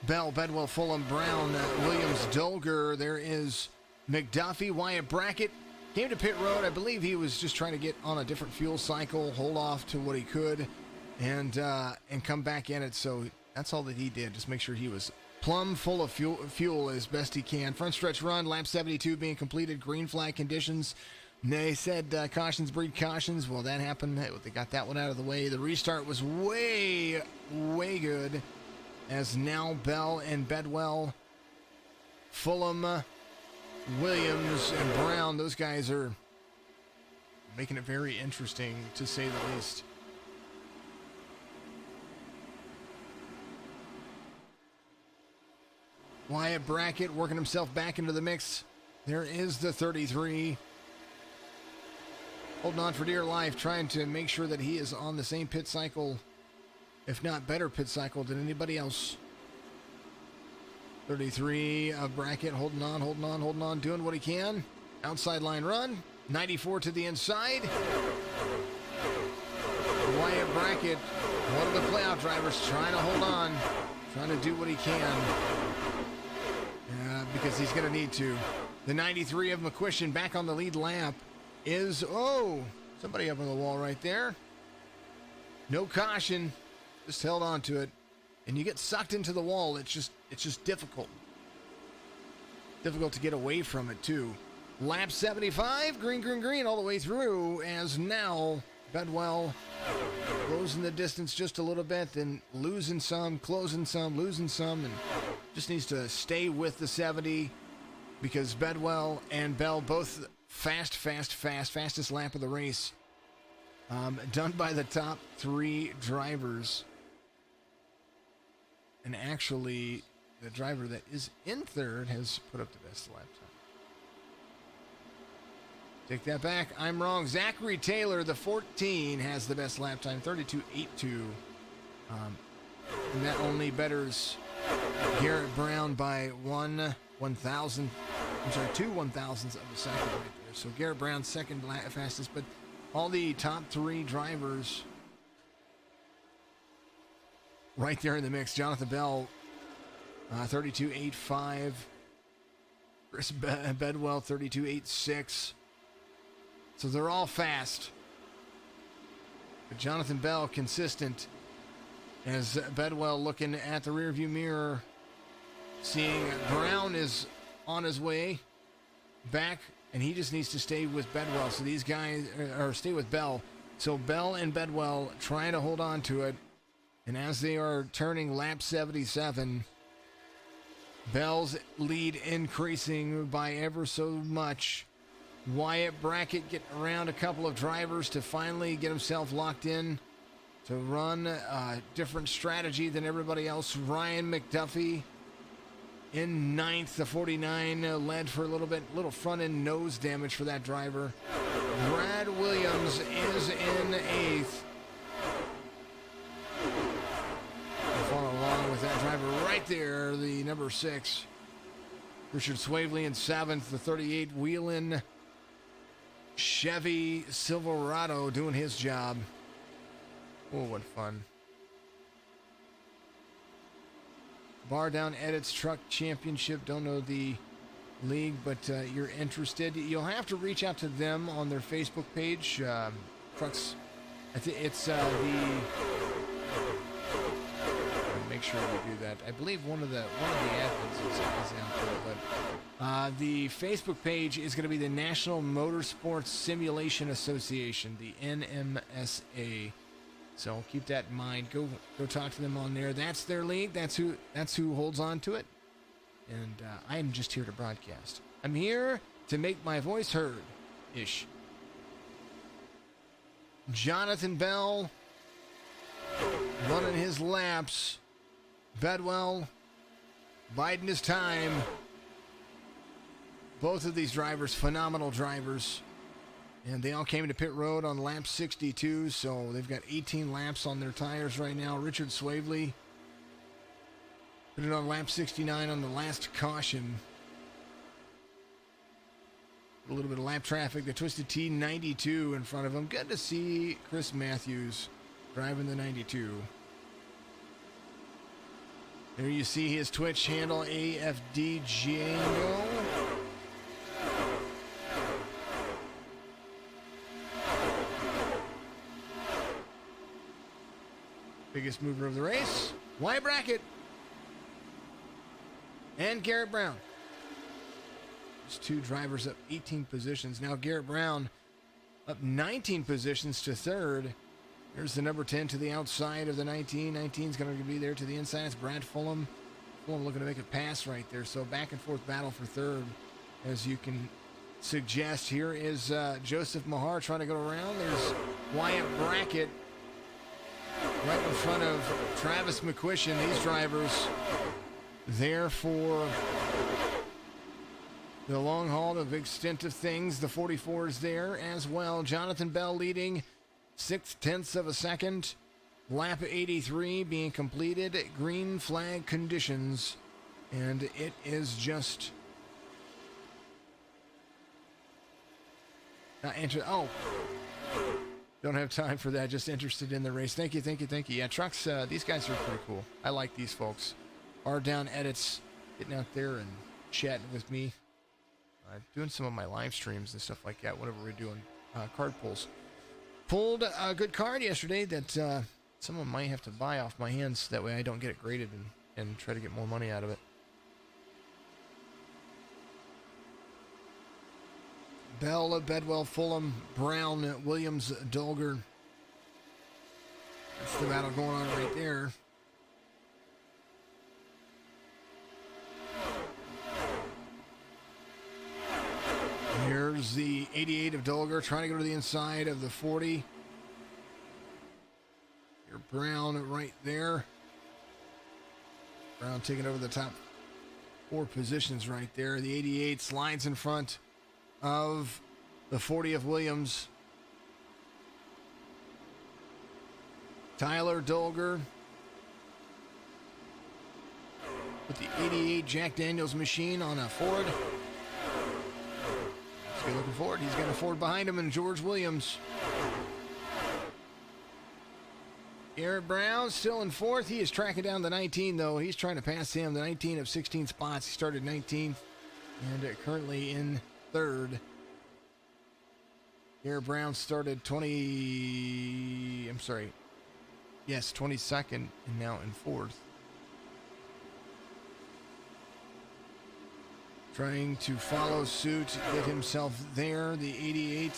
Bell, Bedwell, Fulham, Brown, Williams, Dolger. There is McDuffie, Wyatt Brackett. Came to pit road. I believe he was just trying to get on a different fuel cycle, hold off to what he could, and come back in it. So that's all that he did. Just make sure he was plumb full of fuel as best he can. Front stretch run, lap 72 being completed. Green flag conditions. They said cautions breed cautions. Well, that happened. They got that one out of the way. The restart was way, way good. As now Bell and Bedwell, Fulham, Williams and Brown, those guys are making it very interesting, to say the least. Wyatt Brackett working himself back into the mix. There is the 33. Holding on for dear life, trying to make sure that he is on the same pit cycle, if not better pit cycle than anybody else. 33 of Brackett holding on, doing what he can. Outside line run. 94 to the inside. Wyatt Brackett, one of the playoff drivers, trying to hold on, trying to do what he can. Because he's going to need to. The 93 of McQuisition back on the lead lap is, somebody up on the wall right there. No caution, just held on to it. And you get sucked into the wall. It's just difficult. Difficult to get away from it, too. Lap 75, green, all the way through, as now Bedwell closing the distance just a little bit, then losing some, closing some, losing some, and just needs to stay with the 70, because Bedwell and Bell both fastest lap of the race, done by the top 3 drivers. And actually, the driver that is in third has put up the best lap time. Take that back. I'm wrong. Zachary Taylor, the 14, has the best lap time, 32.82. And that only betters Garrett Brown by 2 1,000ths of a second right there. So Garrett Brown second fastest, but all the top 3 drivers right there in the mix. Jonathon Bell, 32.85. Chris Bedwell, 32.86. So they're all fast. But Jonathon Bell consistent, as Bedwell looking at the rearview mirror, seeing Brown is on his way back, and he just needs to stay with Bedwell. So these guys, or stay with Bell. So Bell and Bedwell trying to hold on to it. And as they are turning lap 77, Bell's lead increasing by ever so much. Wyatt Brackett getting around a couple of drivers to finally get himself locked in to run a different strategy than everybody else. Ryan McDuffie in 9th. The 49 led for a little front end nose damage for that driver. Brad Williams is in 8th. Follow along with that driver right there, the number 6. Richard Swavely in 7th. The 38 Wheelan Chevy Silverado doing his job. Oh, what fun. Bar Down Edits Truck Championship. Don't know the league, but you're interested. You'll have to reach out to them on their Facebook page. TRUCS. I think it's the... Make sure we do that. I believe one of the admins is out there, but the Facebook page is going to be the National Motorsports Simulation Association, the NMSA. So keep that in mind. Go talk to them on there. That's their league. That's who holds on to it. And I am just here to broadcast. I'm here to make my voice heard, ish. Jonathon Bell running his laps. Bedwell biding his time. Both of these drivers, phenomenal drivers. And they all came into pit road on lap 62, so they've got 18 laps on their tires right now. Richard Swavely put it on lap 69 on the last caution. A little bit of lap traffic. The Twisted T 92 in front of him. Good to see Chris Matthews driving the 92. There you see his Twitch handle, AFD Django. Biggest mover of the race, Wyatt Brackett and Garrett Brown. There's 2 drivers up 18 positions. Now Garrett Brown up 19 positions to 3rd. There's the number 10 to the outside of the 19. 19's going to be there to the inside. It's Brad Fulham. Fulham looking to make a pass right there. So back and forth battle for 3rd, as you can suggest. Here is Joseph Mahar trying to go around. There's Wyatt Brackett right in front of Travis McQuisition. These drivers there for the long haul, the big stint of things. The 44 is there as well. Jonathon Bell leading 0.6 of a second. Lap 83 being completed. Green flag conditions. And it is just... don't have time for that. Just interested in the race. Thank you. Yeah, Trucks, these guys are pretty cool. I like these folks. Are down edits, getting out there and chatting with me. Doing some of my live streams and stuff like that whenever we're doing card pulls. Pulled a good card yesterday that someone might have to buy off my hands. That way I don't get it graded and try to get more money out of it. Bell, Bedwell, Fulham, Brown, Williams, Dolger. That's the battle going on right there. Here's the 88 of Dolger trying to go to the inside of the 40. Here, Brown right there. Brown taking over the top 4 positions right there. The 88 slides in front of the 40 of Williams. Tyler Dolger with the 88 Jack Daniels machine on a Ford. He's good looking forward. He's got a Ford behind him and George Williams. Garrett Brown still in 4th. He is tracking down the 19 though. He's trying to pass him. The 19 of 16 spots. He started 19th and currently in 3rd. Garrett Brown started 22nd and now in 4th. Trying to follow suit, get himself there. The 88.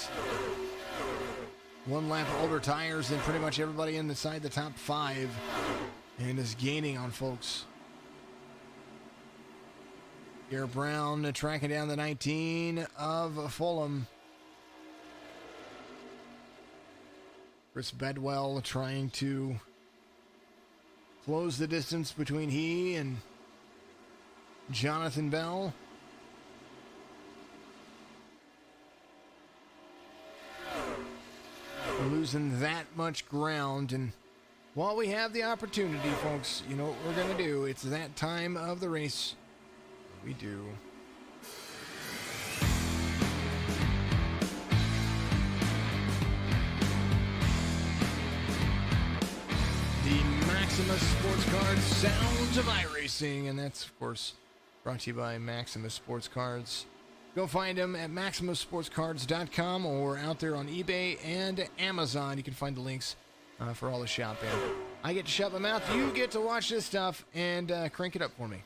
1 lap older tires than pretty much everybody inside the top 5 and is gaining on folks. Garrett Brown tracking down the 19 of Fulham. Chris Bedwell trying to close the distance between he and Jonathon Bell. We're losing that much ground, and while we have the opportunity, folks, you know what we're going to do. It's that time of the race. We do. The Maximus Sports Cards Sounds of iRacing, and that's, of course, brought to you by Maximus Sports Cards. Go find them at MaximusSportsCards.com or out there on eBay and Amazon. You can find the links for all the shopping. I get to shut my mouth. You get to watch this stuff and crank it up for me.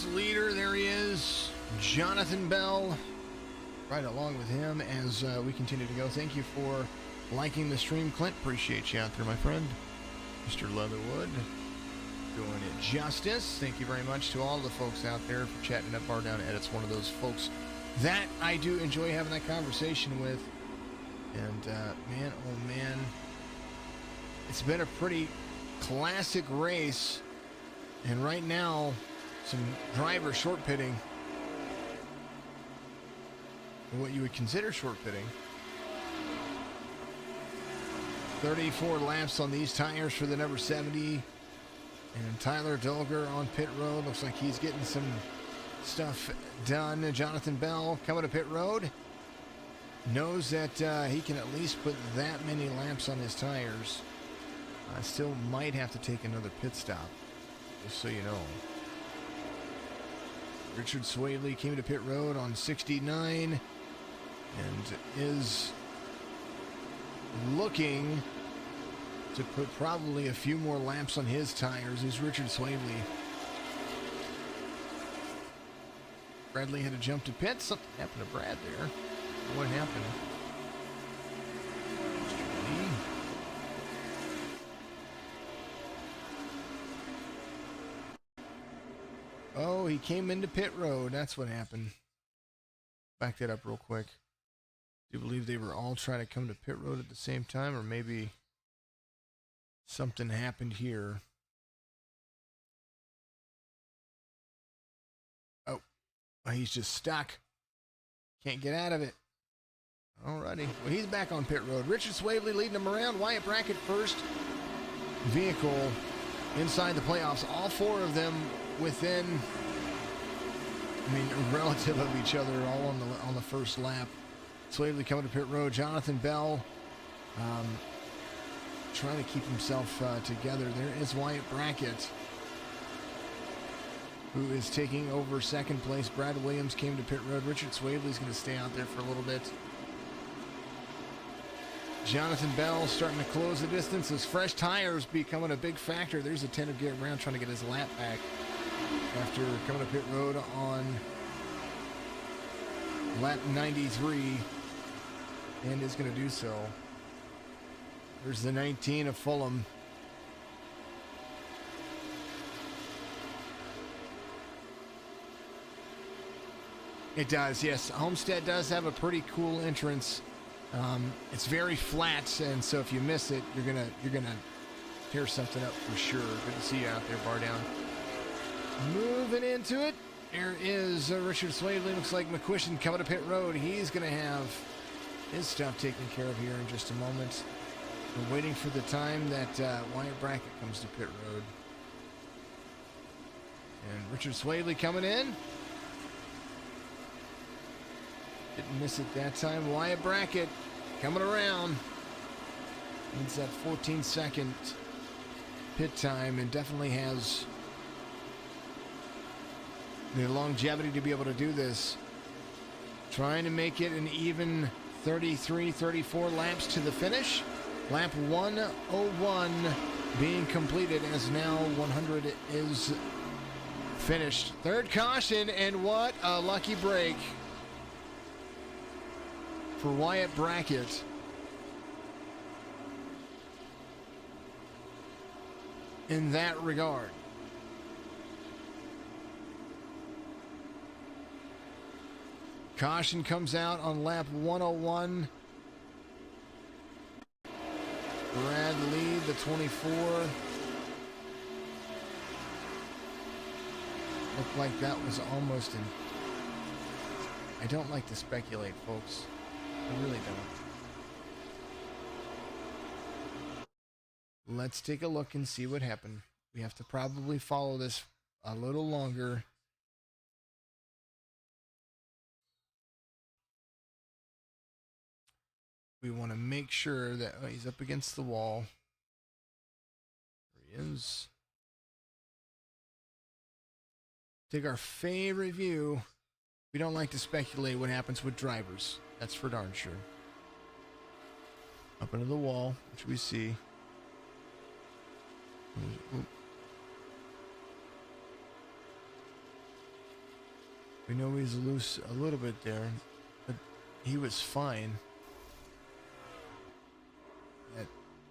race leader, there he is, Jonathon Bell, right along with him as we continue to go. Thank you for liking the stream, Clint. Appreciate you out there, my friend. Mr. Leatherwood, doing it justice. Thank you very much to all the folks out there for chatting up Bar Down Edits. One of those folks that I do enjoy having that conversation with. And man, oh man, it's been a pretty classic race. And right now, some driver short pitting. What you would consider short pitting. 34 laps on these tires for the number 70. And Tyler Dolger on pit road. Looks like he's getting some stuff done. Jonathon Bell coming to pit road. Knows that he can at least put that many laps on his tires. Still might have to take another pit stop, just so you know. Richard Swaley came to pit road on 69 and is looking to put probably a few more laps on his tires. Is Richard Swaley. Bradley had to jump to pit. Something happened to Brad there. What happened? Mr. Lee. Oh, he came into pit road. That's what happened. Back that up real quick. Do you believe they were all trying to come to pit road at the same time, or maybe something happened here? Oh, he's just stuck. Can't get out of it. Alrighty. Well, he's back on pit road. Richard Swavely leading him around. Wyatt Brackett first vehicle inside the playoffs. All four of them within, relative of each other, all on the first lap. Swavely coming to pit road. Jonathon Bell trying to keep himself together. There is Wyatt Brackett, who is taking over second place. Brad Williams came to pit road. Richard Swavely's going to stay out there for a little bit. Jonathon Bell starting to close the distance. Those fresh tires becoming a big factor. There's a 10 of Garrett Brown trying to get his lap back after coming to pit road on lap 93, and is going to do so. There's the 19 of Fulham. It does, yes. Homestead does have a pretty cool entrance. It's very flat, and so if you miss it, you're gonna tear something up for sure. Good to see you out there, Bar Down. Moving into it, there is Richard Swavely. Looks like McQuistion coming to pit road. He's gonna have his stuff taken care of here in just a moment. We're waiting for the time that Wyatt Brackett comes to pit road. And Richard Swavely coming in. Didn't miss it that time. Wyatt Brackett coming around. Needs that 14-second pit time and definitely has the longevity to be able to do this. Trying to make it an even 33, 34 laps to the finish. Lap 101 being completed as now 100 is finished. Third caution, and what a lucky break for Wyatt Brackett. In that regard. Caution comes out on lap 101. Brad Lee, the 24. Looked like that was almost in. I don't like to speculate, folks. I really don't. Let's take a look and see what happened. We have to probably follow this a little longer. We want to make sure that he's up against the wall. There he is. Take our favorite view. We don't like to speculate what happens with drivers. That's for darn sure. Up into the wall, which we see. We know he's loose a little bit there, but he was fine.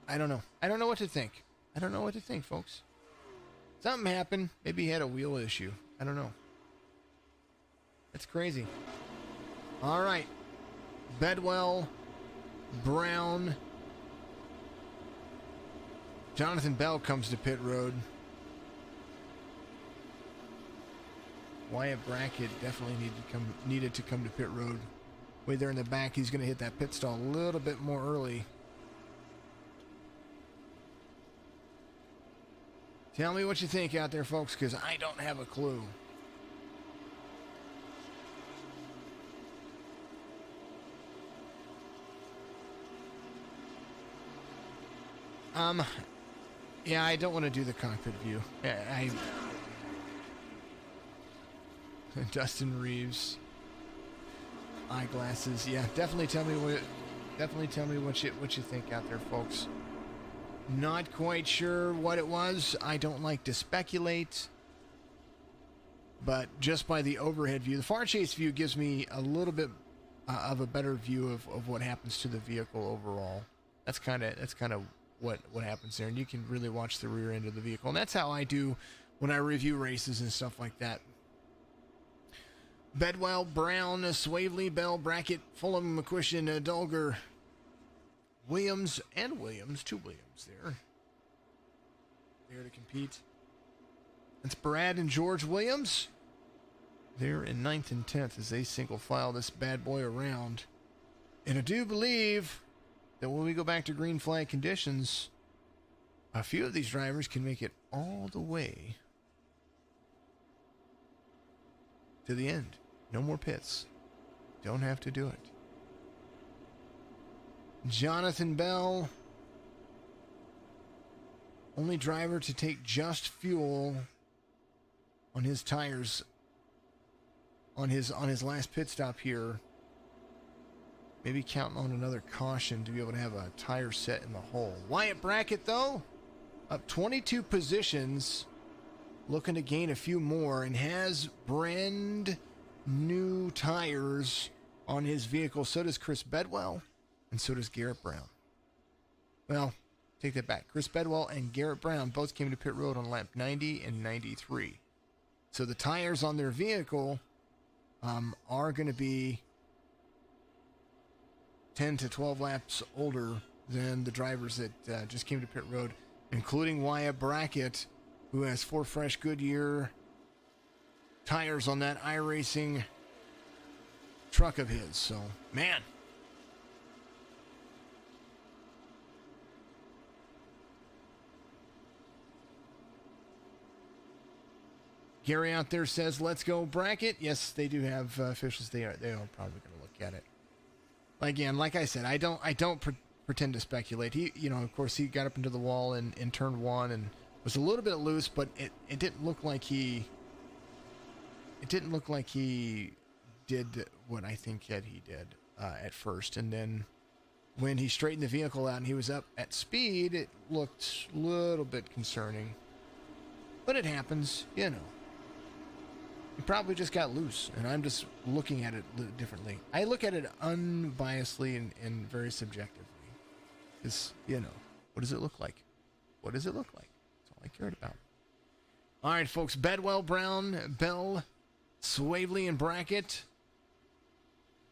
I don't know. I don't know what to think. I don't know what to think, folks. Something happened. Maybe he had a wheel issue. I don't know. That's crazy. All right. Bedwell, Brown. Jonathon Bell comes to pit road. Wyatt Brackett definitely needed to come to pit road. Way there in the back, he's going to hit that pit stall a little bit more early. Tell me what you think out there, folks, because I don't have a clue. Yeah, I don't want to do the cockpit view. Dustin Reeves, eyeglasses. Yeah, definitely tell me what you think out there, folks. Not quite sure what it was. I don't like to speculate, but just by the overhead view, the far chase view gives me a little bit of a better view of what happens to the vehicle overall. That's kind of what happens there, and you can really watch the rear end of the vehicle, and that's how I do when I review races and stuff like that. Bedwell, Brown, Swavely, Bell, Brackett, Fulham, McQuistion, Dulger, Williams, two Williams there to compete. It's Brad and George Williams. They're in 9th and 10th as they single file this bad boy around. And I do believe that when we go back to green flag conditions, a few of these drivers can make it all the way to the end. No more pits. Don't have to do it. Jonathon Bell, only driver to take just fuel on his tires on his last pit stop here. Maybe counting on another caution to be able to have a tire set in the hole. Wyatt Brackett, though, up 22 positions, looking to gain a few more, and has brand new tires on his vehicle. So does Chris Bedwell, and so does Garrett Brown. Well, take that back. Chris Bedwell and Garrett Brown both came to pit road on lap 90 and 93. So the tires on their vehicle are going to be 10 to 12 laps older than the drivers that just came to pit road, including Wyatt Brackett, who has 4 fresh Goodyear tires on that iRacing truck of his. So, man. Gary out there says, let's go Brackett. Yes, they do have officials. They are probably going to look at it. Again, like I said, I don't pretend to speculate. He, of course, he got up into the wall in turn 1 and was a little bit loose, but it didn't look like he did what I think that he did at first. And then when he straightened the vehicle out and he was up at speed, it looked a little bit concerning. But it happens, He probably just got loose, and I'm just looking at it differently. I look at it unbiasedly and very subjectively. Because, what does it look like? What does it look like? That's all I cared about. All right, folks. Bedwell, Brown, Bell, Swavely, and Brackett.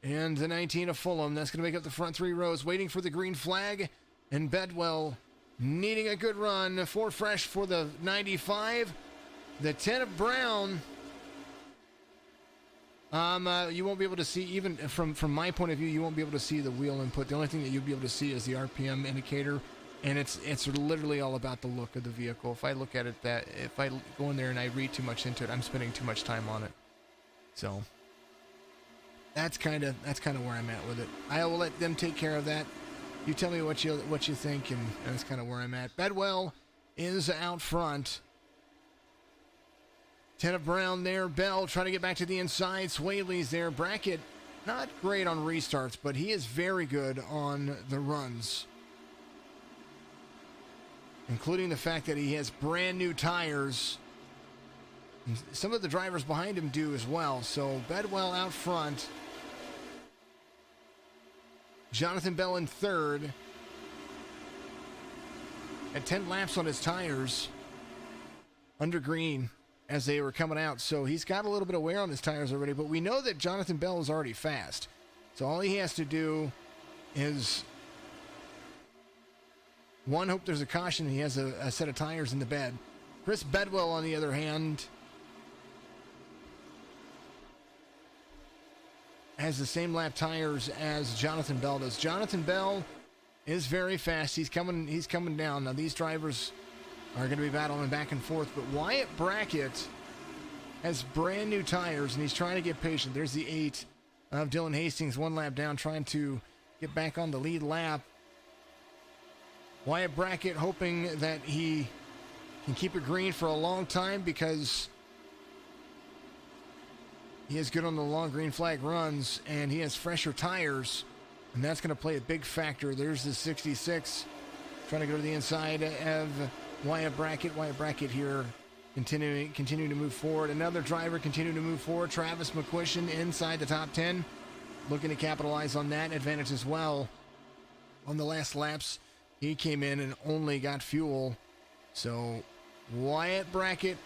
And the 19 of Fulham. That's going to make up the front 3 rows, waiting for the green flag. And Bedwell needing a good run. 4 fresh for the 95. The 10 of Brown. You won't be able to see, even from my point of view, you won't be able to see the wheel input. The only thing that you'll be able to see is the RPM indicator, and it's literally all about the look of the vehicle. If I look at it if I go in there and I read too much into it, I'm spending too much time on it. So that's kind of where I'm at with it. I will let them take care of that. You tell me what you think, and that's kind of where I'm at. Bedwell is out front. 10 of Brown there. Bell trying to get back to the inside. Swaley's there. Brackett, not great on restarts, but he is very good on the runs, including the fact that he has brand new tires And some of the drivers behind him do as well. So Bedwell out front. Jonathon Bell in third. At 10 laps on his tires. Under green as they were coming out. So he's got a little bit of wear on his tires already. But we know that Jonathon Bell is already fast. So all he has to do is, one, hope there's a caution. He has a set of tires in the bed. Chris Bedwell, on the other hand, has the same lap tires as Jonathon Bell does. Jonathon Bell is very fast. He's coming down. Now these drivers are going to be battling back and forth, but Wyatt Brackett has brand new tires and he's trying to get patient. There's the 8 of Dylan Hastings, 1 lap down, trying to get back on the lead lap. Wyatt Brackett hoping that he can keep it green for a long time because he is good on the long green flag runs and he has fresher tires, and that's going to play a big factor. There's the 66 trying to go to the inside of Wyatt Brackett. Wyatt Brackett here continuing to move forward. Another driver continuing to move forward. Travis McQuisition inside the top 10, looking to capitalize on that advantage as well. On the last laps, he came in and only got fuel. So Wyatt Brackett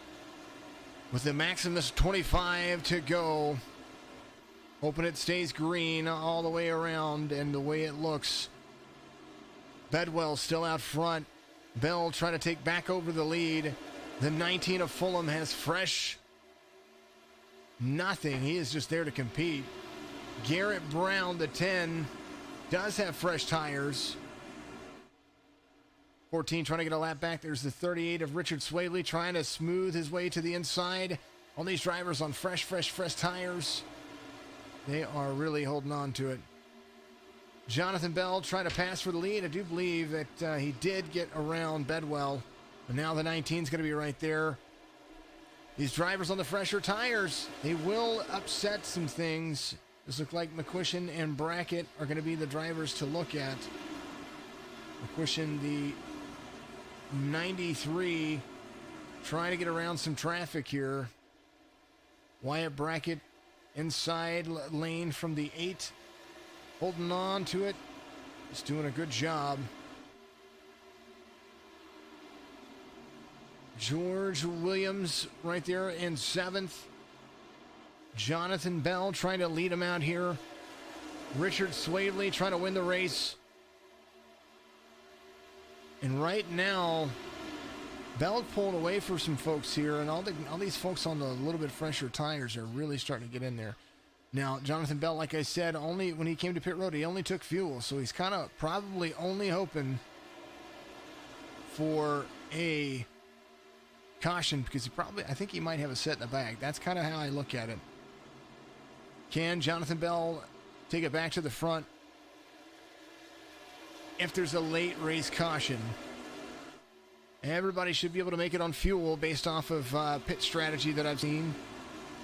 with the Maximus 25 to go. Hoping it stays green all the way around, and the way it looks, Bedwell still out front. Bell trying to take back over the lead. The 19 of Fulham has fresh nothing. He is just there to compete. Garrett Brown, the 10, does have fresh tires. 14 trying to get a lap back. There's the 38 of Richard Swaley trying to smooth his way to the inside. All these drivers on fresh tires. They are really holding on to it. Jonathon Bell trying to pass for the lead. I do believe that he did get around Bedwell. And now the 19 is going to be right there. These drivers on the fresher tires, they will upset some things. This looks like McQuisition and Brackett are going to be the drivers to look at. McQuisition, the 93, trying to get around some traffic here. Wyatt Brackett inside lane from the 8, holding on to it. He's doing a good job. George Williams right there in 7th. Jonathon Bell trying to lead him out here. Richard Swaley trying to win the race. And right now, Bell pulled away for some folks here, and all these folks on the little bit fresher tires are really starting to get in there. Now, Jonathon Bell, like I said, only when he came to pit road, he only took fuel, so he's kind of probably only hoping for a caution, because I think he might have a set in the bag. That's kind of how I look at it. Can Jonathon Bell take it back to the front if there's a late race caution? Everybody should be able to make it on fuel based off of pit strategy that I've seen.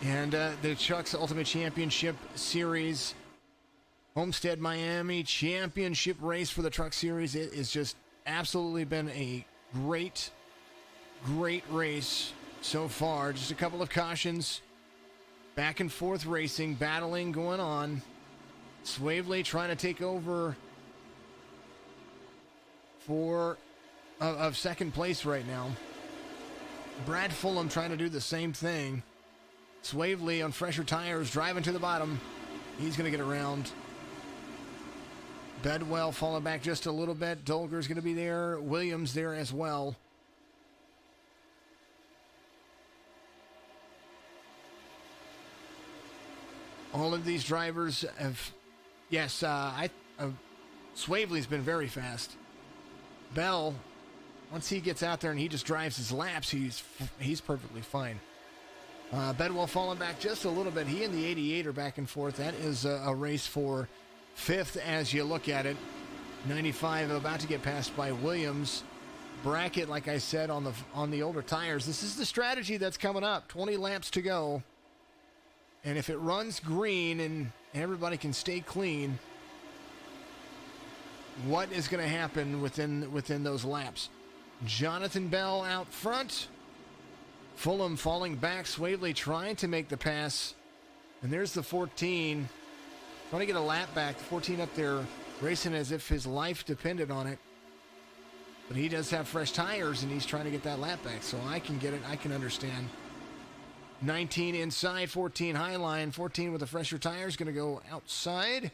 And the TRUCS Ultimate Championship Series, Homestead Miami Championship race for the TRUCS Series. It has just absolutely been a great race so far. Just a couple of cautions. Back and forth racing, battling going on. Swavely trying to take over for of second place right now. Brad Fulham trying to do the same thing. Swavely on fresher tires, driving to the bottom. He's going to get around. Bedwell falling back just a little bit. Dolger's going to be there. Williams there as well. All of these drivers have, yes, Swavely's been very fast. Bell, once he gets out there and he just drives his laps, he's perfectly fine. Bedwell falling back just a little bit. He and the 88 are back and forth. That is a race for 5th as you look at it. 95 about to get passed by Williams. Brackett, like I said, on the older tires. This is the strategy that's coming up. 20 laps to go. And if it runs green and everybody can stay clean, what is going to happen within those laps? Jonathon Bell out front. Fulham falling back. Swavely trying to make the pass. And there's the 14. Trying to get a lap back. The 14 up there racing as if his life depended on it. But he does have fresh tires, and he's trying to get that lap back. So I can get it. I can understand. 19 inside, 14 high line. 14 with the fresher tires going to go outside.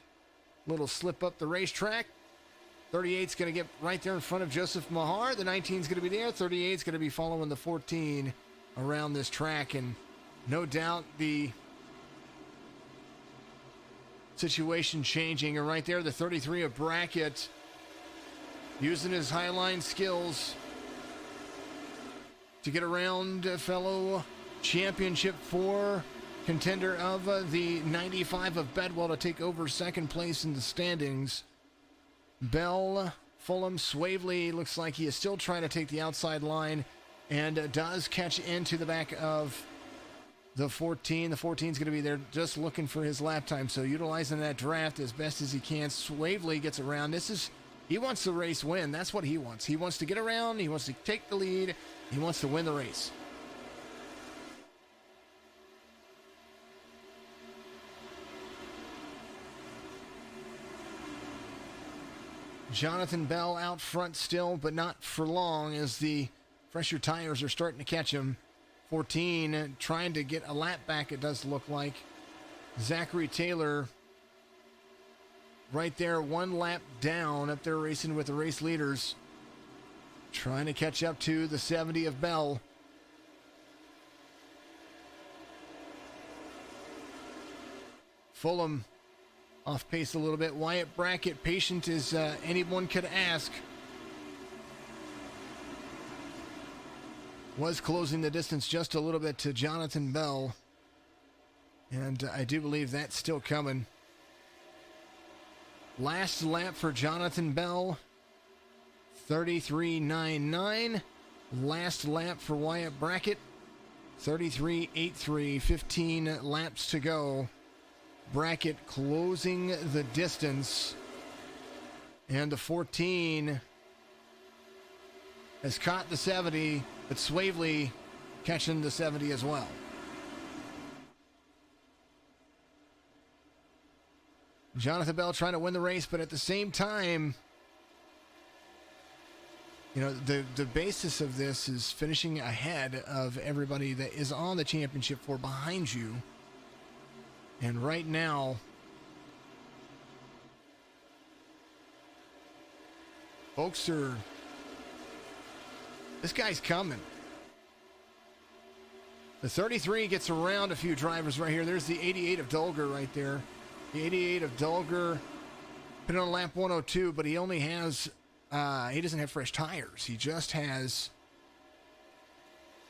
Little slip up the racetrack. 38's going to get right there in front of Joseph Mahar. The 19's going to be there. 38's going to be following the 14 around this track. And no doubt the situation changing. And right there, the 33 of Brackett using his highline skills to get around a fellow Championship 4 contender of the 95 of Bedwell to take over second place in the standings. Bell, Fulham, Swavely looks like he is still trying to take the outside line and does catch into the back of the 14. The 14 is going to be there just looking for his lap time, so utilizing that draft as best as he can. Swavely gets around. He wants the race win. That's what he wants. He wants to get around. He wants to take the lead. He wants to win the race. Jonathon Bell out front still, but not for long as the fresher tires are starting to catch him. 14 trying to get a lap back, it does look like. Zachary Taylor right there, one lap down, up there racing with the race leaders. Trying to catch up to the 70 of Bell. Fulham off pace a little bit. Wyatt Brackett, patient as anyone could ask. Was closing the distance just a little bit to Jonathon Bell. And I do believe that's still coming. Last lap for Jonathon Bell. 33.99. Last lap for Wyatt Brackett. 33.83. 15 laps to go. Brackett closing the distance. And the 14 has caught the 70, but Swavely catching the 70 as well. Jonathon Bell trying to win the race, but at the same time, you know, the basis of this is finishing ahead of everybody that is on the championship for behind you. And right now, folks this guy's coming. The 33 gets around a few drivers right here. There's the 88 of Dulger right there. The 88 of Dulger put on lap 102, but he only has, he doesn't have fresh tires. He just has,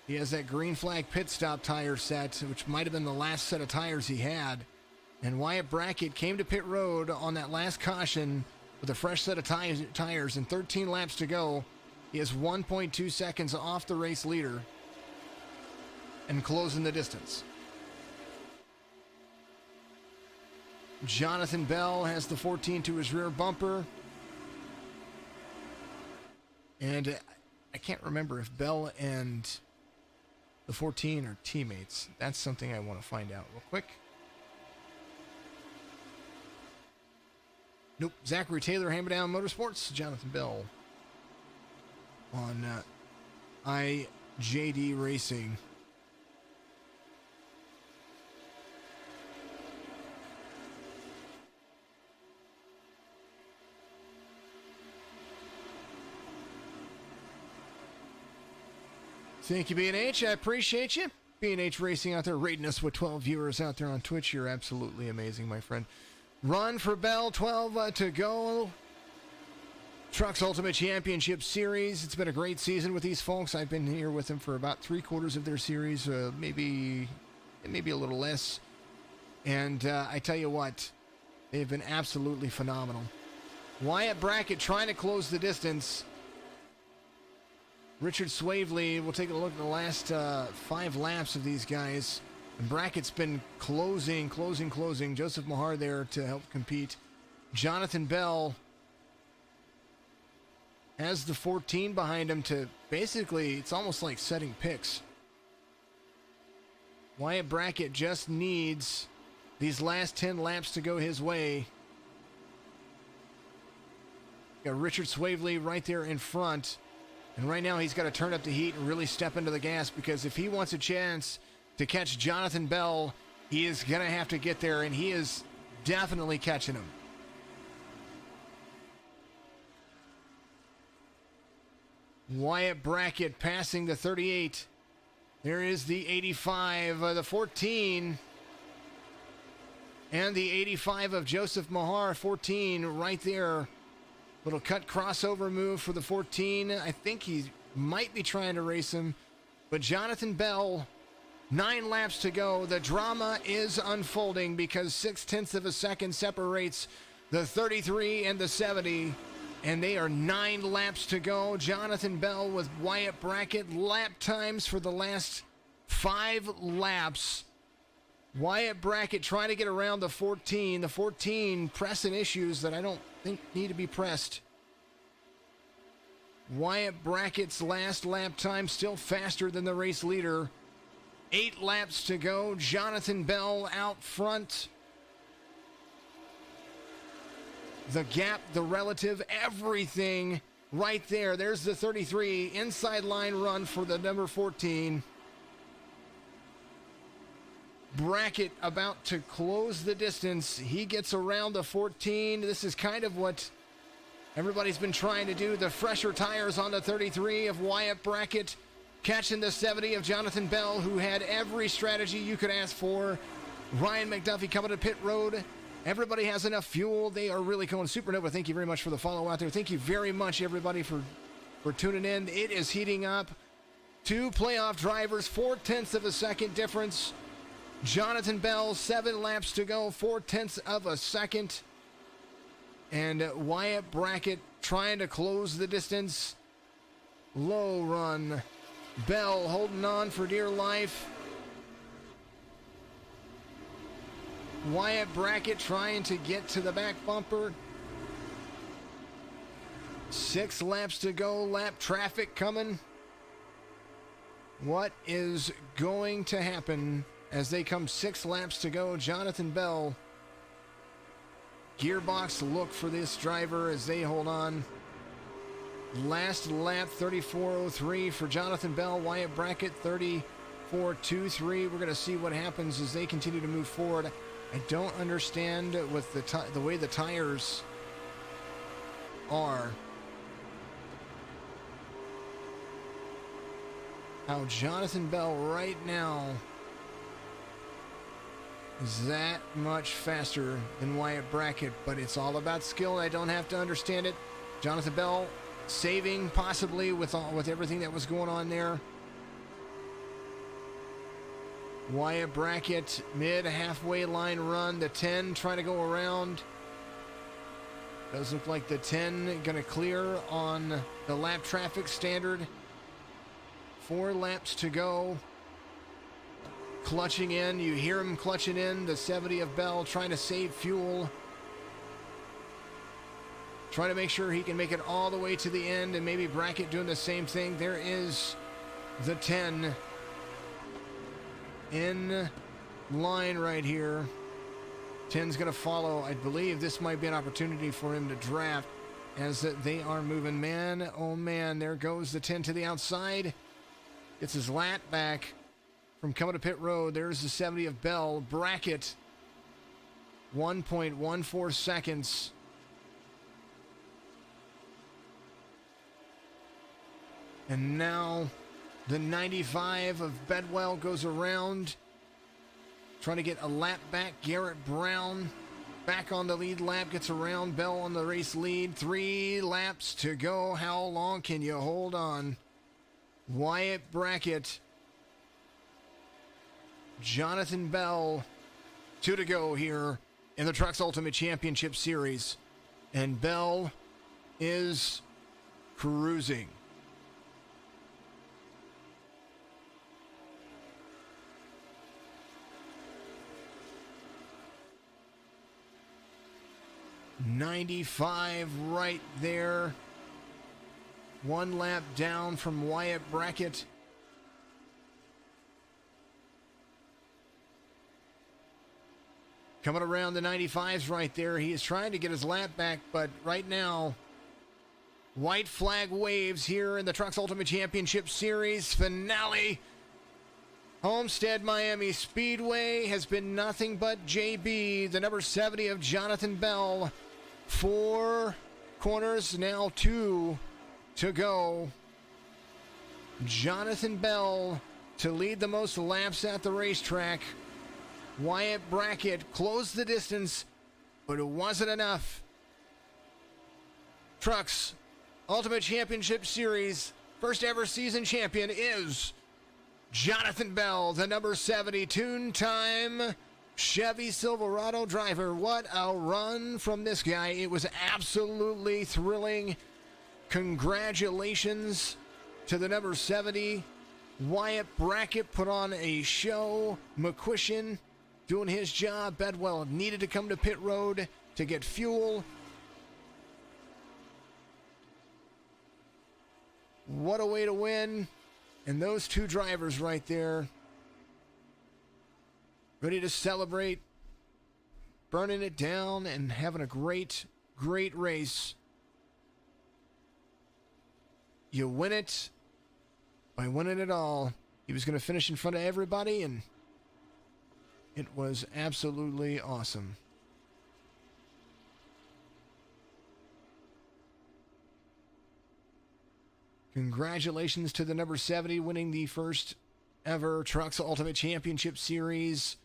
he has that green flag pit stop tire set, which might have been the last set of tires he had. And Wyatt Brackett came to pit road on that last caution with a fresh set of tires and 13 laps to go. He is 1.2 seconds off the race leader and closing the distance. Jonathon Bell has the 14 to his rear bumper. And I can't remember if Bell and the 14 are teammates. That's something I want to find out real quick. Nope. Zachary Taylor, Hammer Down Motorsports. Jonathon Bell on IJD Racing. Thank you, B&H. I appreciate you. B&H Racing out there rating us with 12 viewers out there on Twitch. You're absolutely amazing, my friend. Run for Bell, 12 to go. Trucks Ultimate Championship Series. It's been a great season with these folks. I've been here with them for about 3/4 of their series, maybe a little less. And I tell you what, they've been absolutely phenomenal. Wyatt Brackett trying to close the distance. Richard Swavely, we'll take a look at the last 5 laps of these guys. And Brackett's been closing. Joseph Mahar there to help compete. Jonathon Bell has the 14 behind him to basically, it's almost like setting picks. Wyatt Brackett just needs these last 10 laps to go his way. Got Richard Swavely right there in front. And right now he's got to turn up the heat and really step into the gas, because if he wants a chance to catch Jonathon Bell, he is going to have to get there, and he is definitely catching him. Wyatt Brackett passing the 38. There is the 85, the 14, and the 85 of Joseph Mahar, 14 right there. Little cut crossover move for the 14. I think he might be trying to race him, but Jonathon Bell, 9 laps to go. The drama is unfolding because 0.6 of a second separates the 33 and the 70. And they are 9 laps to go. Jonathon Bell with Wyatt Brackett. Lap times for the last 5 laps. Wyatt Brackett trying to get around the 14. The 14 pressing issues that I don't think need to be pressed. Wyatt Brackett's last lap time still faster than the race leader. 8 laps to go. Jonathon Bell out front. The gap, the relative, everything right there. There's the 33. Inside line run for the number 14. Brackett about to close the distance. He gets around the 14. This is kind of what everybody's been trying to do. The fresher tires on the 33 of Wyatt Brackett, catching the 70 of Jonathon Bell, who had every strategy you could ask for. Ryan McDuffie coming to pit road. Everybody has enough fuel. They are really going. Supernova, thank you very much for the follow out there. Thank you very much, everybody, for tuning in. It is heating up. 2 playoff drivers, 0.4 of a second difference. Jonathon Bell, 7 laps to go, 0.4 of a second. And Wyatt Brackett trying to close the distance. Low run. Bell holding on for dear life. Wyatt Brackett trying to get to the back bumper. 6 laps to go. Lap traffic coming. What is going to happen as they come 6 laps to go? Jonathon Bell. Gearbox look for this driver as they hold on. Last lap, 34.03 for Jonathon Bell. Wyatt Brackett, 34.23. We're going to see what happens as they continue to move forward. I don't understand with the way the tires are. How Jonathon Bell right now is that much faster than Wyatt Brackett, but it's all about skill. I don't have to understand it. Jonathon Bell saving possibly with everything that was going on there. Wyatt Brackett mid halfway line run. The 10 trying to go around. Does look like the 10 going to clear on the lap traffic standard. 4 laps to go. Clutching in. You hear him clutching in. The 70 of Bell trying to save fuel. Trying to make sure he can make it all the way to the end, and maybe Brackett doing the same thing. There is the 10 in line right here. 10's going to follow. I believe this might be an opportunity for him to draft as they are moving. Man, oh man, there goes the 10 to the outside. Gets his lat back from coming to pit road. There's the 70 of Bell. Brackett, 1.14 seconds. And now the 95 of Bedwell goes around, trying to get a lap back. Garrett Brown back on the lead lap, gets around Bell on the race lead. 3 laps to go. How long can you hold on? Wyatt Brackett, Jonathon Bell, 2 to go here in the Trucks Ultimate Championship Series. And Bell is cruising. .95 right there. 1 lap down from Wyatt Brackett. Coming around the 95s right there. He is trying to get his lap back, but right now, white flag waves here in the Trucks Ultimate Championship Series finale. Homestead Miami Speedway has been nothing but JB, the number 70 of Jonathon Bell. 4 corners, now 2 to go. Jonathon Bell to lead the most laps at the racetrack. Wyatt Brackett closed the distance, but it wasn't enough. Trucks Ultimate Championship Series first ever season champion is Jonathon Bell, the number 70 Tune-Time Chevy Silverado driver. What a run from this guy. It was absolutely thrilling. Congratulations to the number 70. Wyatt Brackett put on a show. McQuisition doing his job. Bedwell needed to come to pit road to get fuel. What a way to win. And those 2 drivers right there, ready to celebrate, burning it down and having a great, great race. You win it by winning it all. He was going to finish in front of everybody, and it was absolutely awesome. Congratulations to the number 70 winning the first ever Trucks Ultimate Championship Series.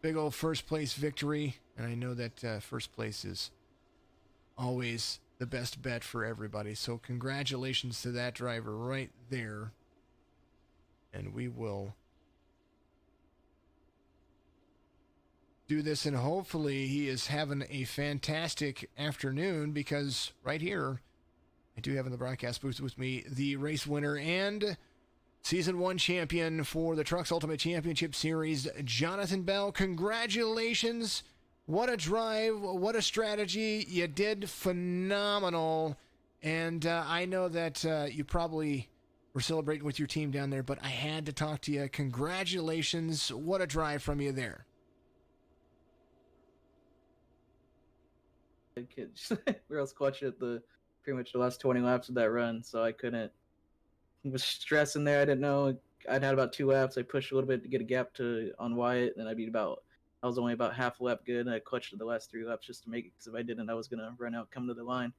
Big old first place victory. And I know that first place is always the best bet for everybody. So congratulations to that driver right there. And we will do this, and hopefully he is having a fantastic afternoon, because right here I do have in the broadcast booth with me the race winner and Season 1 champion for the Trucks Ultimate Championship Series, Jonathon Bell. Congratulations. What a drive. What a strategy. You did phenomenal. And I know that you probably were celebrating with your team down there, but I had to talk to you. Congratulations. What a drive from you there.
We were clutching at pretty much the last 20 laps of that run, so I couldn't. I was stressing there. I didn't know. I'd had about 2 laps. I pushed a little bit to get a gap on Wyatt, and I was only about half a lap good. And I clutched the last 3 laps just to make it, because if I didn't, I was gonna run out, come to the line.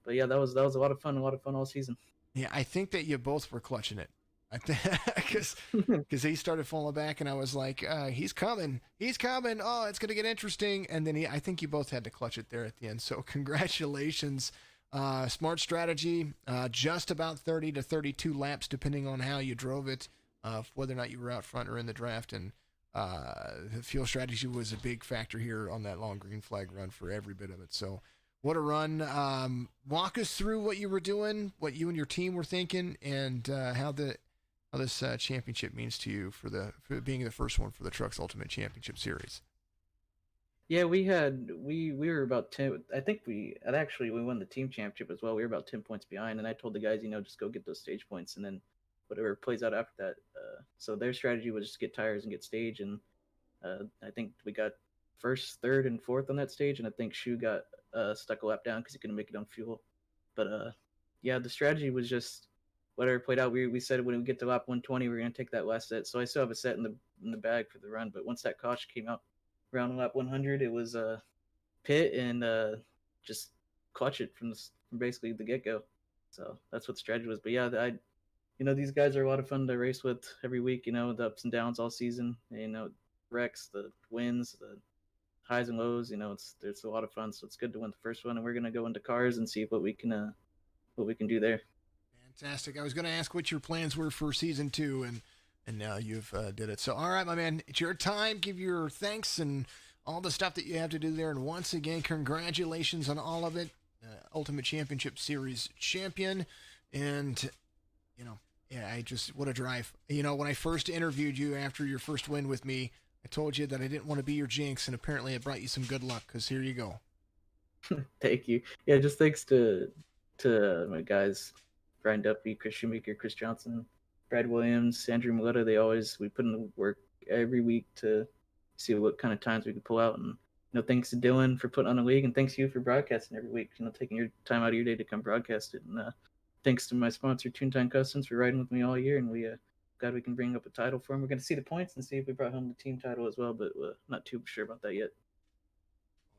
But yeah, that was a lot of fun. All season.
Yeah, I think that you both were clutching it. I think because he started falling back, and I was like, he's coming. Oh, it's gonna get interesting. And then I think you both had to clutch it there at the end. So congratulations. Smart strategy. Just about 30 to 32 laps, depending on how you drove it, whether or not you were out front or in the draft. And the fuel strategy was a big factor here on that long green flag run for every bit of it. So what a run. Walk us through what you were doing, what you and your team were thinking, and how this championship means to you for being the first one for the Trucks Ultimate Championship Series.
Yeah, we were about 10. I think we won the team championship as well. We were about 10 points behind, and I told the guys, just go get those stage points, and then whatever plays out after that. So their strategy was just get tires and get stage, and I think we got first, third, and fourth on that stage, and I think Shu got stuck a lap down because he couldn't make it on fuel. But yeah, the strategy was just whatever played out. We said when we get to lap 120, we're gonna take that last set. So I still have a set in the bag for the run, but once that caution came out around lap 100, it was pit and just clutch it from basically the get-go. So that's what the strategy was. But yeah, these guys are a lot of fun to race with every week. The ups and downs all season. Wrecks, the wins, the highs and lows. It's a lot of fun. So it's good to win the first one, and we're gonna go into cars and see what we can do there.
Fantastic. I was gonna ask what your plans were for season 2, and now you've did it. So, all right, my man, it's your time. Give your thanks and all the stuff that you have to do there. And once again, congratulations on all of it. Ultimate Championship Series champion. And, what a drive. When I first interviewed you after your first win with me, I told you that I didn't want to be your jinx, and apparently it brought you some good luck, because here you go.
Thank you. Yeah, just thanks to my guys, Brian Duffy, Chris Shoemaker, Chris Johnson, Brad Williams, Andrew Maletta, we put in the work every week to see what kind of times we could pull out. And thanks to Dylan for putting on a league, and thanks to you for broadcasting every week. Taking your time out of your day to come broadcast it. And thanks to my sponsor, Toontown Customs, for riding with me all year. And glad we can bring up a title for him. We're going to see the points and see if we brought home the team title as well, but not too sure about that yet.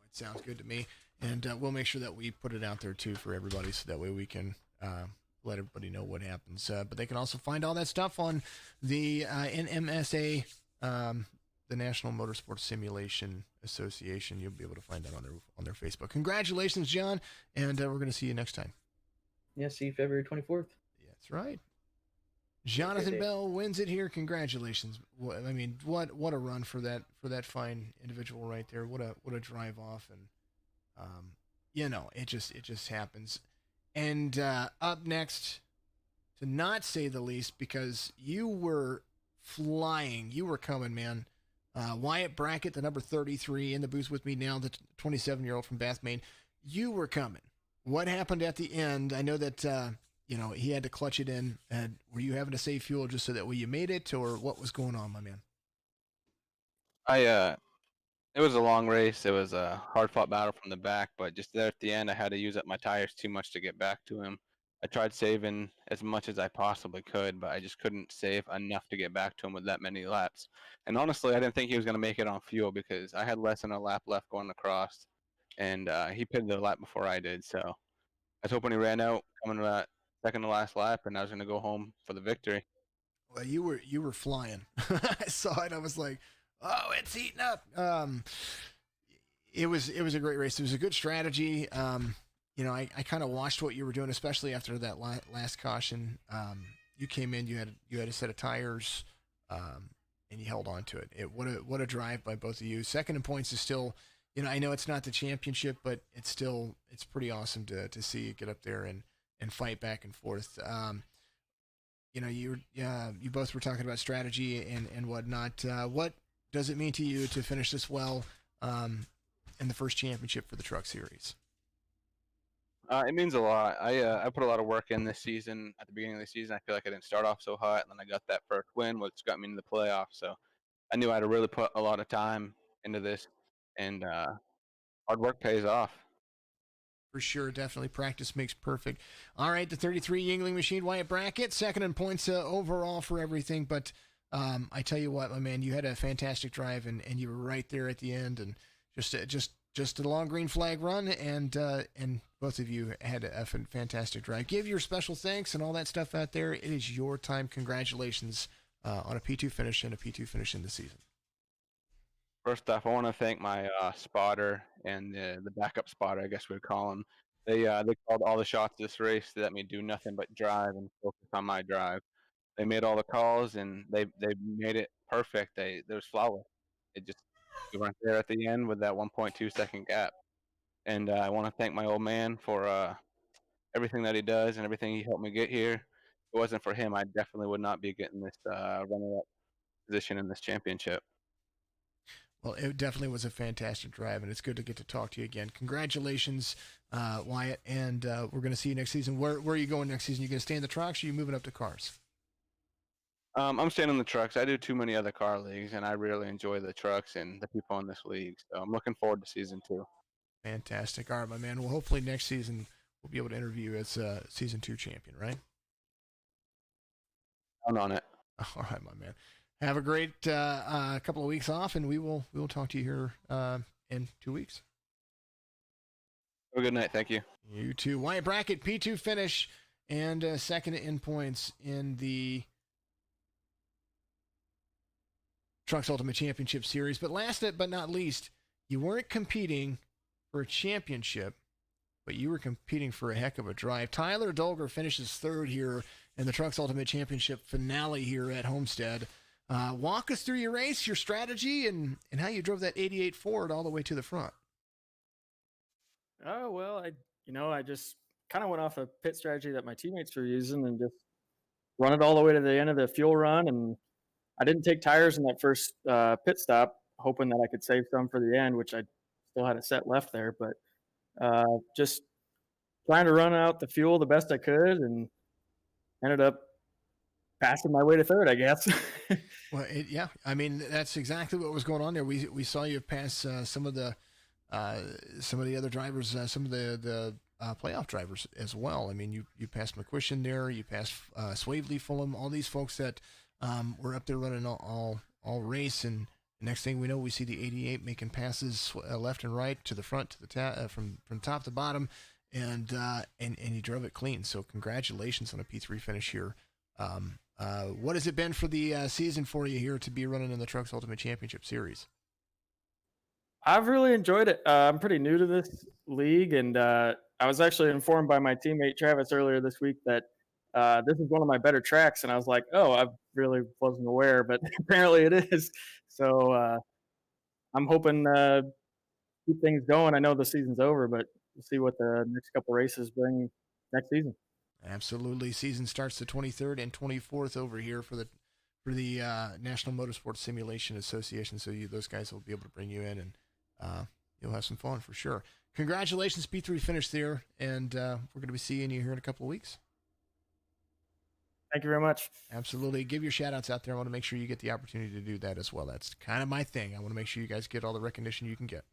It sounds good to me, and we'll make sure that we put it out there too for everybody, so that way we can let everybody know what happens. But they can also find all that stuff on the NMSA, the National Motorsports Simulation Association. You'll be able to find that on their Facebook. Congratulations, John, and we're going to see you next time.
Yeah, see you February 24th.
That's right. Jonathon Bell wins it here. Congratulations. I mean, what a run for that fine individual right there. What a drive off, and it just happens. And up next, to not say the least, because you were flying, you were coming, man. Wyatt Brackett, the number 33, in the booth with me now, the 27-year-old from Bath, Maine. You were coming. What happened at the end? I know that he had to clutch it in. And were you having to save fuel just so that way you made it, or what was going on, my man?
It was a long race. It was a hard-fought battle from the back, but just there at the end, I had to use up my tires too much to get back to him. I tried saving as much as I possibly could, but I just couldn't save enough to get back to him with that many laps. And honestly, I didn't think he was going to make it on fuel because I had less than a lap left going across, and he pitted the lap before I did. So I was hoping he ran out coming to that second to last lap, and I was going to go home for the victory.
Well, you were flying. I saw it. I was like, oh, it's heating up. It was a great race. It was a good strategy. I kind of watched what you were doing, especially after that last caution. You came in, you had a set of tires, and you held on to it. What a drive by both of you. Second in points is still, I know it's not the championship, but it's pretty awesome to see you get up there and fight back and forth. You both were talking about strategy and whatnot. What does it mean to you to finish this well in the first championship for the Truck Series?
It means a lot. I put a lot of work in this season. At the beginning of the season, I feel like I didn't start off so hot, and then I got that first win, which got me into the playoffs. So I knew I had to really put a lot of time into this, and hard work pays off.
For sure, definitely. Practice makes perfect. All right, the 33 Yuengling machine, Wyatt Brackett, second in points overall for everything. But I tell you what, my man, you had a fantastic drive, and you were right there at the end, and just a long green flag run, and both of you had a fantastic drive. Give your special thanks and all that stuff out there. It is your time. Congratulations on a P2 finish and a P2 finish in the season.
First off, I want to thank my spotter and the backup spotter, I guess we'd call him. They called all the shots this race to let me do nothing but drive and focus on my drive. They made all the calls, and they made it perfect. There was flawless. We weren't there at the end with that 1.2 second gap. And I want to thank my old man for everything that he does and everything he helped me get here. If it wasn't for him, I definitely would not be getting this runner-up position in this championship.
Well, it definitely was a fantastic drive, and it's good to get to talk to you again. Congratulations, Wyatt, and we're going to see you next season. Where are you going next season? You going to stay in the trucks, or are you moving up to cars?
I'm staying in the trucks. I do too many other car leagues, and I really enjoy the trucks and the people in this league. So I'm looking forward to season 2.
Fantastic. All right, my man. Well, hopefully next season we'll be able to interview you as season 2 champion, right?
I'm on it.
All right, my man. Have a great couple of weeks off, and we will talk to you here in 2 weeks.
Have a good night. Thank you.
You too. Wyatt Brackett, P2 finish, and second in points in the Trucks Ultimate Championship Series. But last but not least, you weren't competing for a championship, but you were competing for a heck of a drive. Tyler Dolger finishes third here in the Trucks Ultimate Championship finale here at Homestead. Walk us through your race, your strategy, and how you drove that 88 Ford all the way to the front.
Oh, well, I just kind of went off a pit strategy that my teammates were using and just run it all the way to the end of the fuel run. And I didn't take tires in that first pit stop, hoping that I could save some for the end, which I still had a set left there. But just trying to run out the fuel the best I could, and ended up passing my way to third, I guess.
Well, yeah, I mean that's exactly what was going on there. We saw you pass some of the other drivers, some of the playoff drivers as well. I mean, you passed McQuisition there, you passed Swavely, Fulham, all these folks that were up there running all race, and the next thing we know, we see the 88 making passes left and right, to the front, to the from top to bottom, and you drove it clean. So congratulations on a P3 finish here. What has it been for the season for you here to be running in the Trucks Ultimate Championship Series?
I've really enjoyed it. I'm pretty new to this league, and I was actually informed by my teammate Travis earlier this week that this is one of my better tracks, and I was like, oh, I really wasn't aware, but apparently it is. So I'm hoping keep things going. I know the season's over, but we'll see what the next couple races bring next season.
Absolutely. Season starts the 23rd and 24th over here for the National Motorsports Simulation Association. So those guys will be able to bring you in, and you'll have some fun for sure. Congratulations, P3 finish there, and we're going to be seeing you here in a couple of weeks.
Thank you very much.
Absolutely. Give your shout outs out there. I want to make sure you get the opportunity to do that as well. That's kind of my thing. I want to make sure you guys get all the recognition you can get.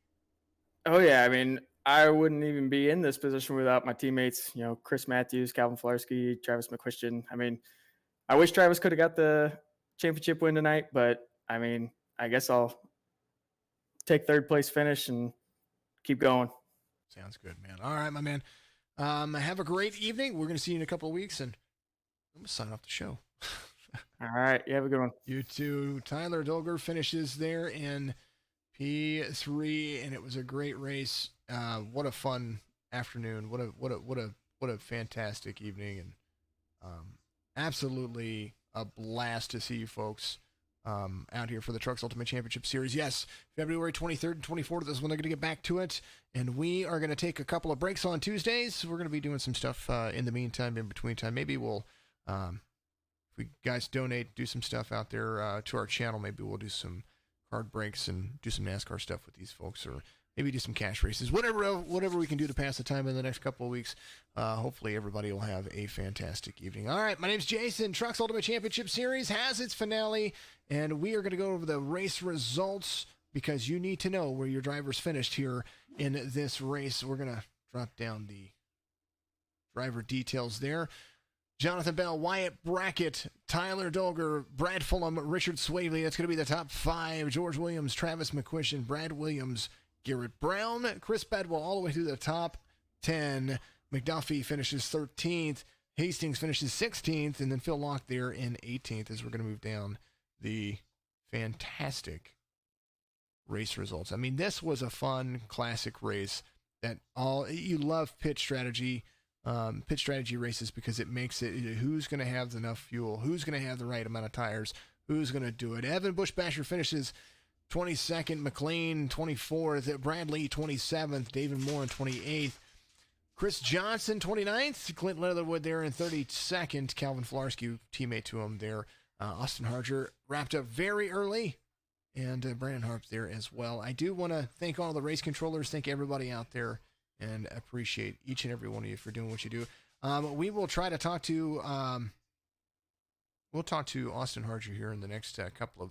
Oh, yeah. I mean, I wouldn't even be in this position without my teammates, Chris Matthews, Calvin Flarsky, Travis McQuisition. I mean, I wish Travis could have got the championship win tonight, but I mean, I guess I'll take third place finish and keep going.
Sounds good, man. All right, my man. Have a great evening. We're going to see you in a couple of weeks, and I'm going to sign off the show.
All right. You have a good one.
You too. Tyler Dolger finishes there in P3, and it was a great race. What a fun afternoon. What a fantastic evening, and absolutely a blast to see you folks out here for the Trucks Ultimate Championship Series. Yes, February 23rd and 24th is when they're going to get back to it, and we are going to take a couple of breaks on Tuesdays. We're going to be doing some stuff in the meantime, in between time. Maybe we'll, if we guys donate, do some stuff out there to our channel. Maybe we'll do some card breaks and do some NASCAR stuff with these folks, or maybe do some cash races, whatever we can do to pass the time in the next couple of weeks. Hopefully everybody will have a fantastic evening. All right, my name's Jason. Trucks Ultimate Championship Series has its finale, and we are going to go over the race results because you need to know where your drivers finished here in this race. We're going to drop down the driver details there. Jonathon Bell, Wyatt Brackett, Tyler Dolger, Brad Fulham, Richard Swavely. That's going to be the top 5. George Williams, Travis McQuisition, Brad Williams, Garrett Brown, Chris Bedwell, all the way through the top 10. McDuffie finishes 13th. Hastings finishes 16th. And then Phil Locke there in 18th as we're going to move down the fantastic race results. I mean, this was a fun, classic race that you love pit strategy races because it makes it who's going to have enough fuel, who's going to have the right amount of tires, who's going to do it. Evan Bushbasher finishes 22nd, McLean 24th, Bradley 27th, David Moore 28th, Chris Johnson 29th, Clint Leatherwood there in 32nd, Calvin Flarsky, teammate to him there. Austin Harger wrapped up very early, and Brandon Harp there as well. I do want to thank all the race controllers, thank everybody out there, and appreciate each and every one of you for doing what you do. We will try to talk to Austin Harger here in the next couple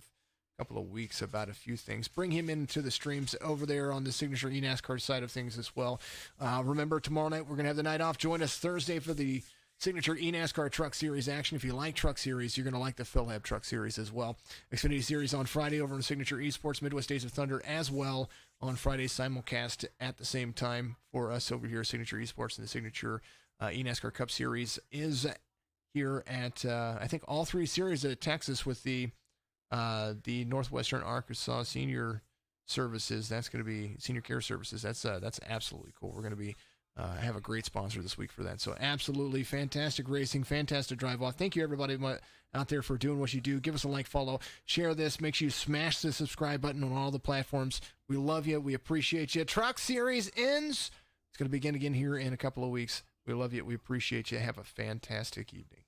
of weeks about a few things. Bring him into the streams over there on the Signature eNASCAR side of things as well. Remember, tomorrow night we're going to have the night off. Join us Thursday for the Signature eNASCAR Truck Series action. If you like Truck Series, you're going to like the Phil Hebb Truck Series as well. Xfinity Series on Friday over on Signature Esports, Midwest Days of Thunder as well on Friday, simulcast at the same time for us over here at Signature Esports, and the Signature eNASCAR Cup Series is here at, I think, all 3 series at Texas with the Northwestern Arkansas Senior Services. That's going to be Senior Care Services. That's absolutely cool. We're going to be have a great sponsor this week for that. So absolutely fantastic racing, fantastic drive off. Thank you everybody out there for doing what you do. Give us a like, follow, share this. Make sure you smash the subscribe button on all the platforms. We love you. We appreciate you. Truck Series ends. It's going to begin again here in a couple of weeks. We love you. We appreciate you. Have a fantastic evening.